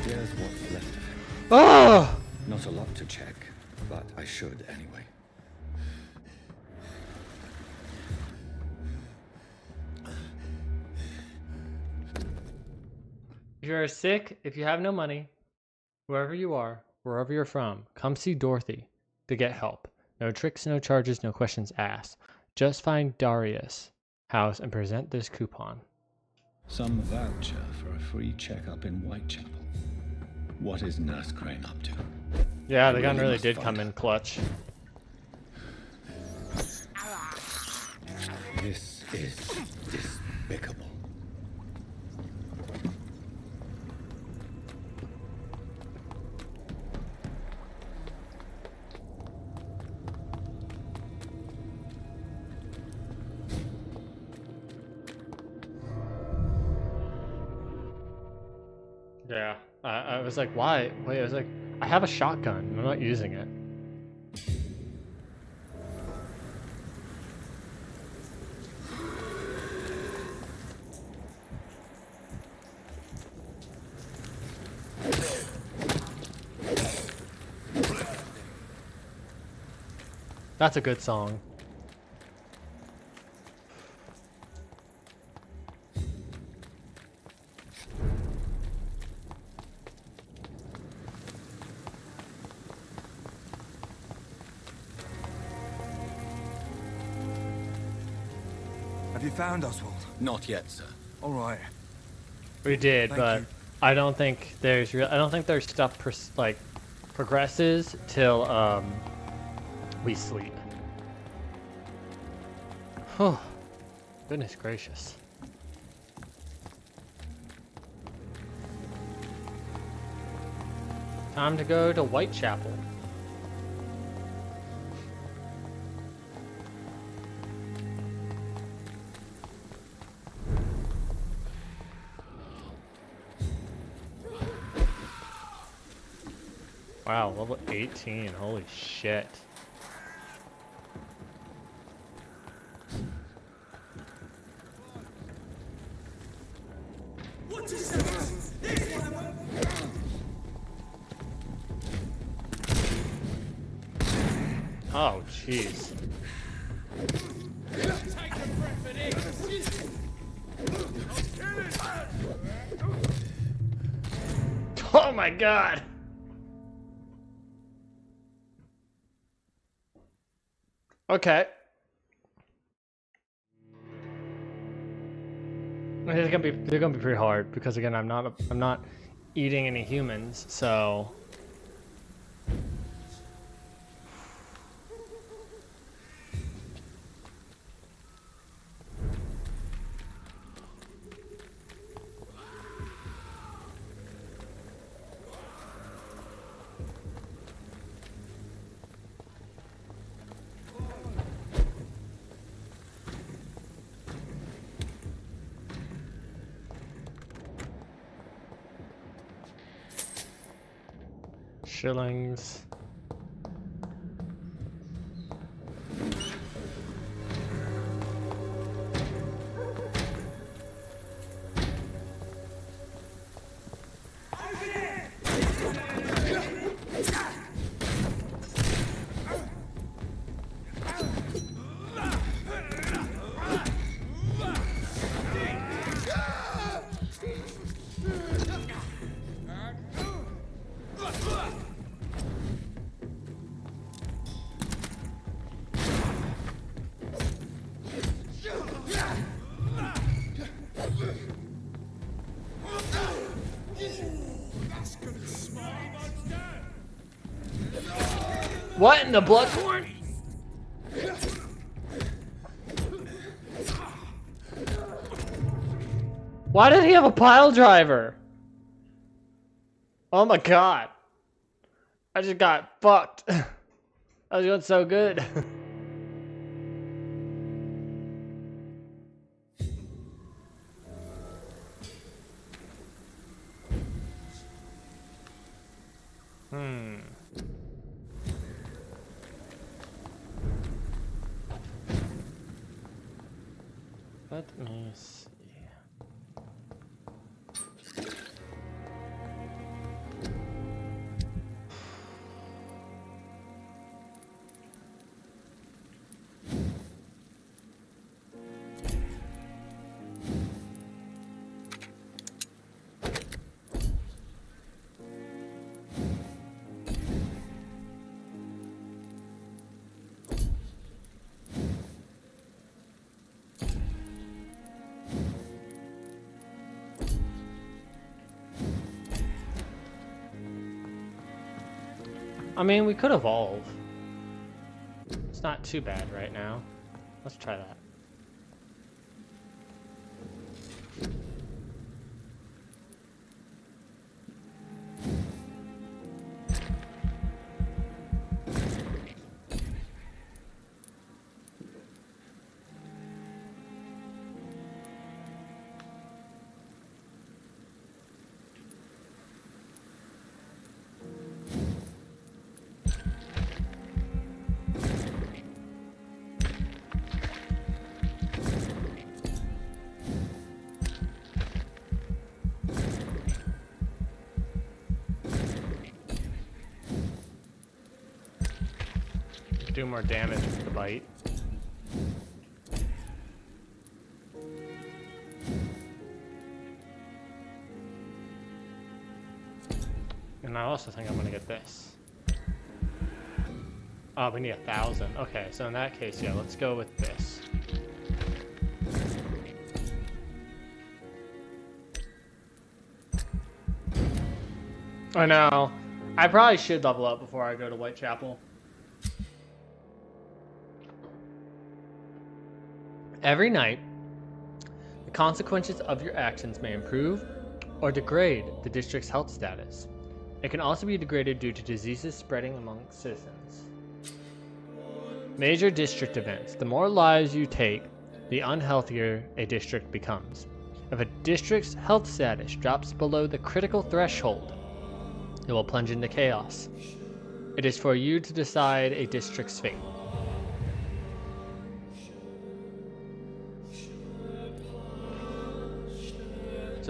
Speaker 2: Here's what's left of him.
Speaker 1: Oh!
Speaker 2: Not a lot to check, but I should anyway.
Speaker 1: If you're sick, if you have no money, wherever you are, wherever you're from, come see Dorothy to get help. No tricks, no charges, no questions asked. Just find Darius' house and present this coupon.
Speaker 2: Some voucher for a free checkup in Whitechapel. What is Nurse Crane up to?
Speaker 1: Yeah, the gun really did come in clutch.
Speaker 2: This is despicable.
Speaker 1: Yeah. I was like, why? Wait, I was like, I have a shotgun. I'm not using it. That's a good song.
Speaker 17: Have you found Oswald?
Speaker 2: Not yet, sir.
Speaker 17: All right.
Speaker 1: We did,
Speaker 17: Thank
Speaker 1: but
Speaker 17: you.
Speaker 1: I don't think there's I don't think there's stuff like progresses till we sleep. Oh, goodness gracious. Time to go to Whitechapel. Wow, level 18, holy shit. Oh, jeez. Oh my god! Okay. They're gonna be pretty hard because again I'm not eating any humans, so shillings. What in the Bloodborne? Why did he have a pile driver? Oh my god. I just got fucked. I was doing so good. Let me see. I mean, we could evolve. It's not too bad right now. Let's try that. do more damage with the bite. And I also think I'm gonna get this. Oh, we need 1,000. Okay, so in that case, yeah, let's go with this. I know. I probably should level up before I go to Whitechapel. Every night, the consequences of your actions may improve or degrade the district's health status. It can also be degraded due to diseases spreading among citizens. Major district events. The more lives you take, the unhealthier a district becomes. If a district's health status drops below the critical threshold, it will plunge into chaos. It is for you to decide a district's fate.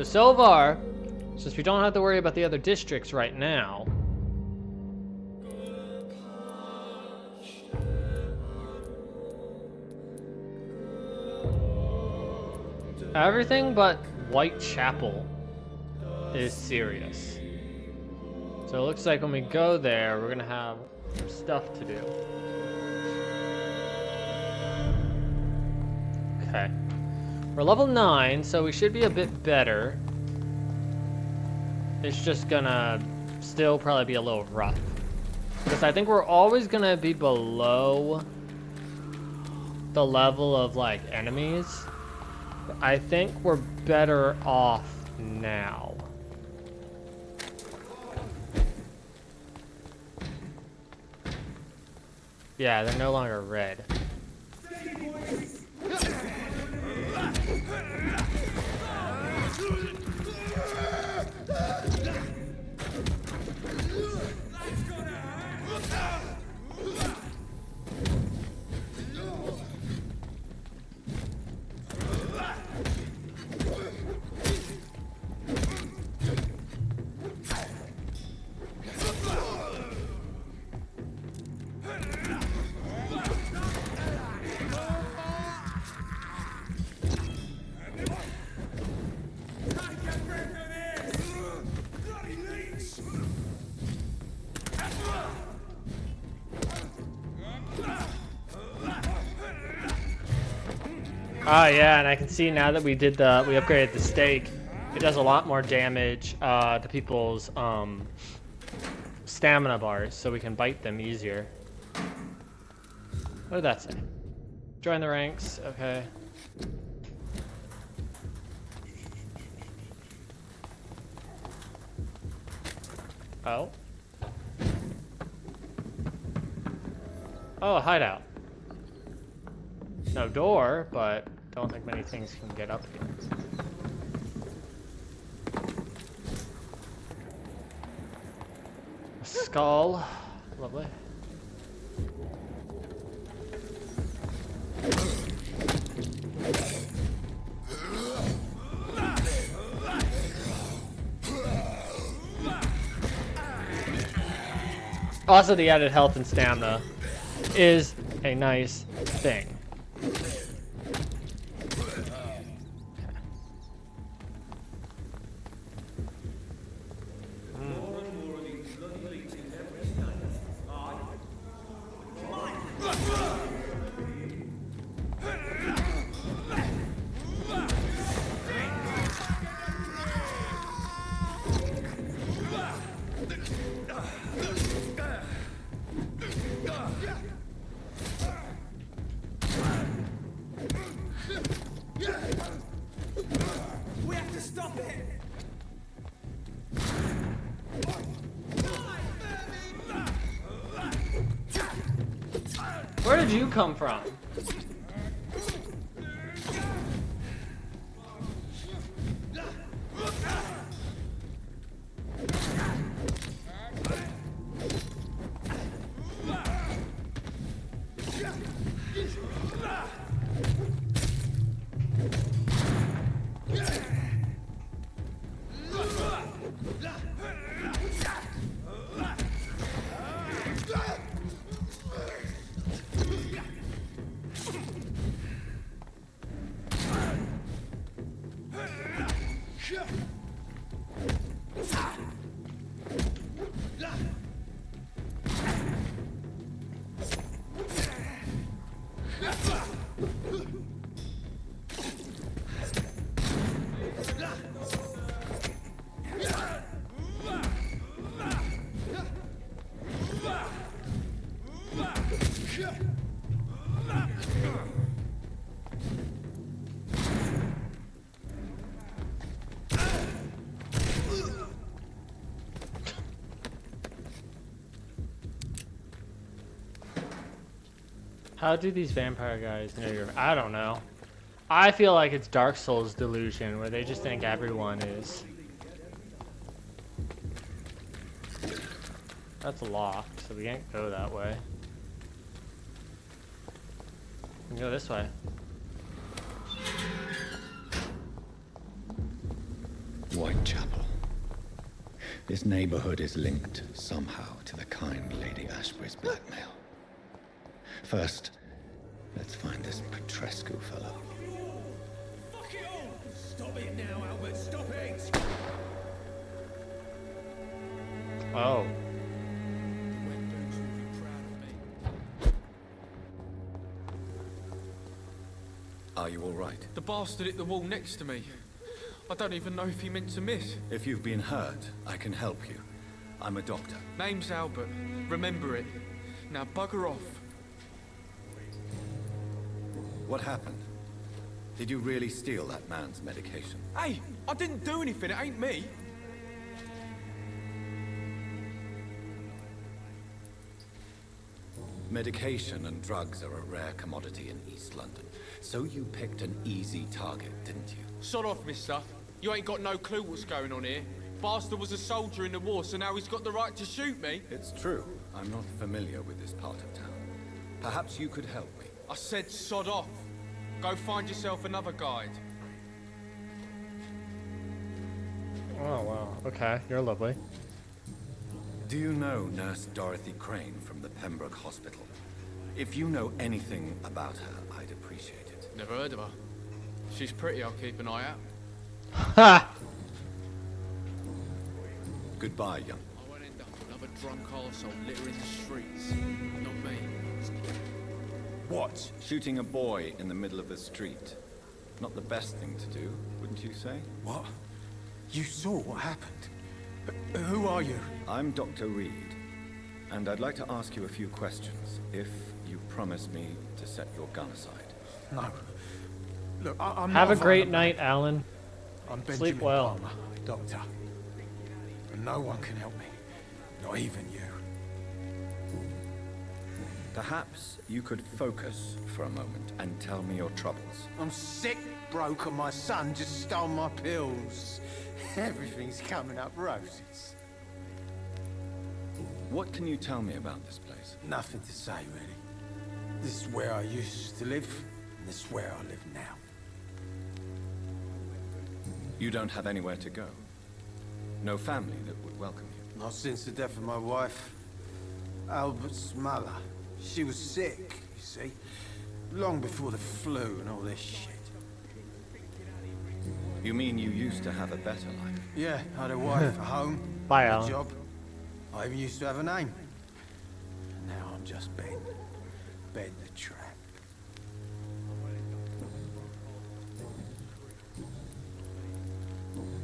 Speaker 1: So far, since we don't have to worry about the other districts right now, everything but Whitechapel is serious. So it looks like when we go there, we're gonna have some stuff to do. Okay. We're level 9, so we should be a bit better. It's just gonna still probably be a little rough. Because I think we're always gonna be below the level of, like, enemies. I think we're better off now. Yeah, they're no longer red. Oh yeah, and I can see now that we upgraded the stake, it does a lot more damage to people's stamina bars, so we can bite them easier. What did that say? Join the ranks, okay. Oh. Oh, a hideout. No door, but don't think many things can get up here. A skull. Lovely. Also, the added health and stamina is a nice thing.
Speaker 8: We have to stop it!
Speaker 1: Where did you come from? How do these vampire guys know you're... I don't know. I feel like it's Dark Souls delusion, where they just think everyone is. That's locked, so we can't go that way. We can go this way.
Speaker 2: Whitechapel. This neighborhood is linked somehow to the kind Lady Ashbury's blackmail. First, let's find this Petrescu fellow.
Speaker 8: Fuck it all! Stop it now, Albert, stop it!
Speaker 1: Oh.
Speaker 2: Are you all right?
Speaker 4: The bastard hit the wall next to me. I don't even know if he meant to miss.
Speaker 2: If you've been hurt, I can help you. I'm a doctor.
Speaker 4: Name's Albert. Remember it. Now bugger off.
Speaker 2: What happened? Did you really steal that man's medication?
Speaker 4: Hey, I didn't do anything. It ain't me.
Speaker 2: Medication and drugs are a rare commodity in East London. So you picked an easy target, didn't you?
Speaker 4: Sod off, mister. You ain't got no clue what's going on here. Bastard was a soldier in the war, so now he's got the right to shoot me.
Speaker 2: It's true. I'm not familiar with this part of town. Perhaps you could help me.
Speaker 4: I said sod off. Go find yourself another guide.
Speaker 1: Oh, wow. Okay, you're lovely.
Speaker 2: Do you know Nurse Dorothy Crane from the Pembroke Hospital? If you know anything about her, I'd appreciate it.
Speaker 4: Never heard of her. She's pretty, I'll keep an eye out.
Speaker 1: Ha!
Speaker 2: Goodbye, young.
Speaker 4: I won't end up another drunk arsehole littering the streets. Not me.
Speaker 2: What? Shooting a boy in the middle of the street. Not the best thing to do, wouldn't you say?
Speaker 16: What? You saw what happened? Who are you?
Speaker 2: I'm Dr. Reed, and I'd like to ask you a few questions, if you promise me to set your gun aside.
Speaker 16: No. Look, I'm
Speaker 1: Have
Speaker 16: not
Speaker 1: a great
Speaker 16: violent,
Speaker 1: night,
Speaker 16: man.
Speaker 1: Alan.
Speaker 16: I'm Benjamin
Speaker 1: Sleep well.
Speaker 16: Palmer, doctor. And no one can help me. Not even you.
Speaker 2: Perhaps you could focus for a moment and tell me your troubles.
Speaker 16: I'm sick, broke, and my son just stole my pills. Everything's coming up roses.
Speaker 2: What can you tell me about this place?
Speaker 16: Nothing to say, really. This is where I used to live, and this is where I live now.
Speaker 2: You don't have anywhere to go? No family that would welcome you?
Speaker 16: Not since the death of my wife, Albert's mother. She was sick, you see. Long before the flu and all this shit.
Speaker 2: You mean you used to have a better life?
Speaker 16: Yeah, I had a wife, a home,
Speaker 1: Bye,
Speaker 16: a
Speaker 1: Alan.
Speaker 16: job. I even used to have a name. Now I'm just Ben. Ben the Trap.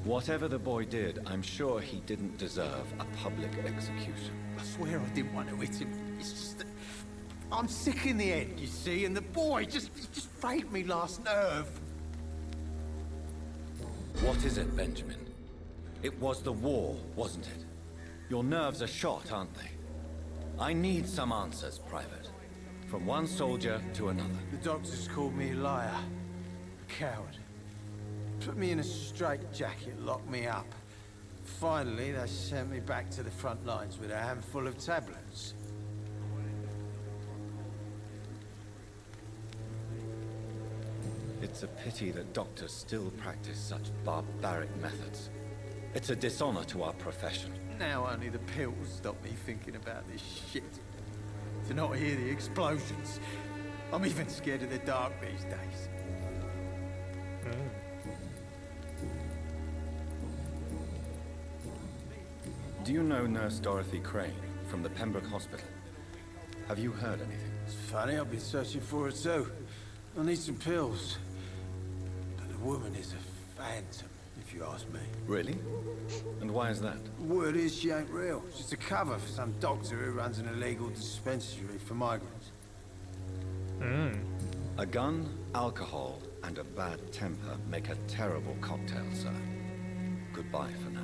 Speaker 2: Whatever the boy did, I'm sure he didn't deserve a public execution.
Speaker 16: I swear I didn't want to hit him. It's just that I'm sick in the head, you see, and the boy just frayed me last nerve.
Speaker 2: What is it, Benjamin? It was the war, wasn't it? Your nerves are shot, aren't they? I need some answers, Private. From one soldier to another.
Speaker 16: The doctors called me a liar. A coward. Put me in a straitjacket, locked me up. Finally, they sent me back to the front lines with a handful of tablets.
Speaker 2: It's a pity that doctors still practice such barbaric methods. It's a dishonor to our profession.
Speaker 16: Now only the pills stop me thinking about this shit. To not hear the explosions. I'm even scared of the dark these days.
Speaker 2: Do you know Nurse Dorothy Crane from the Pembroke Hospital? Have you heard anything?
Speaker 16: It's funny, I've been searching for her too. I need some pills. But the woman is a phantom, if you ask me.
Speaker 2: Really? And why is that?
Speaker 16: Word is she ain't real. She's a cover for some doctor who runs an illegal dispensary for migrants.
Speaker 2: A gun, alcohol, and a bad temper make a terrible cocktail, sir. Goodbye for now.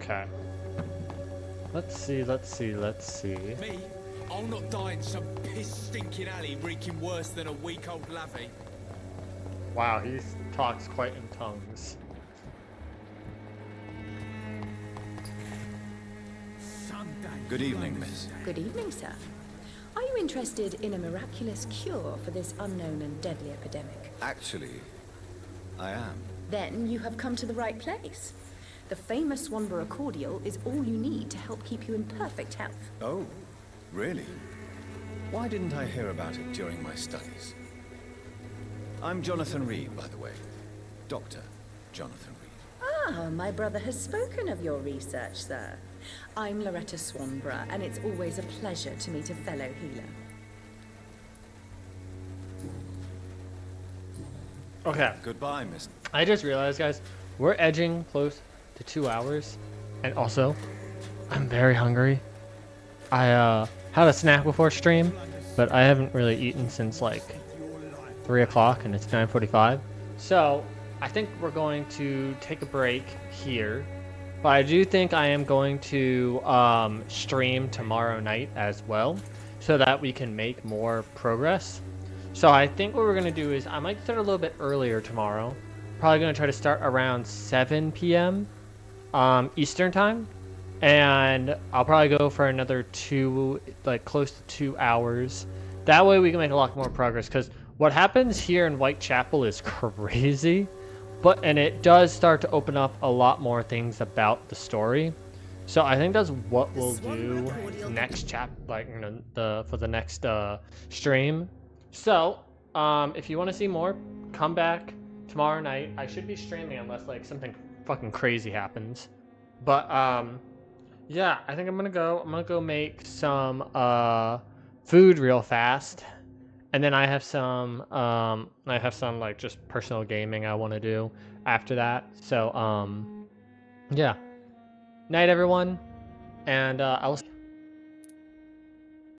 Speaker 1: Okay. Let's see.
Speaker 8: Me? I'll not die in some piss-stinking alley reeking worse than a week-old lavvy.
Speaker 1: Wow, he talks quite in tongues.
Speaker 2: Good evening, miss.
Speaker 18: Good evening, sir. Are you interested in a miraculous cure for this unknown and deadly epidemic?
Speaker 2: Actually, I am.
Speaker 18: Then you have come to the right place. The famous Swanborough cordial is all you need to help keep you in perfect health.
Speaker 2: Oh, really? Why didn't I hear about it during my studies? I'm Jonathan Reed, by the way. Dr. Jonathan Reed.
Speaker 18: Ah, my brother has spoken of your research, sir. I'm Loretta Swanborough, and it's always a pleasure to meet a fellow healer.
Speaker 1: Okay.
Speaker 2: Goodbye, miss.
Speaker 1: I just realized, guys, we're edging close to 2 hours. And also, I'm very hungry. I had a snack before stream, but I haven't really eaten since like 3 o'clock, and it's 9:45. So I think we're going to take a break here. But I do think I am going to stream tomorrow night as well, so that we can make more progress. So I think what we're going to do is I might start a little bit earlier tomorrow. Probably going to try to start around 7 p.m. Eastern time. And I'll probably go for another close to 2 hours. That way we can make a lot more progress, because what happens here in Whitechapel is crazy. And it does start to open up a lot more things about the story. So I think that's what we'll do next for the next stream. So if you want to see more, come back tomorrow night. I should be streaming unless like something fucking crazy happens. But yeah, I think I'm gonna go make some food real fast. And then I have some like just personal gaming I want to do after that. So yeah. Night everyone. And I will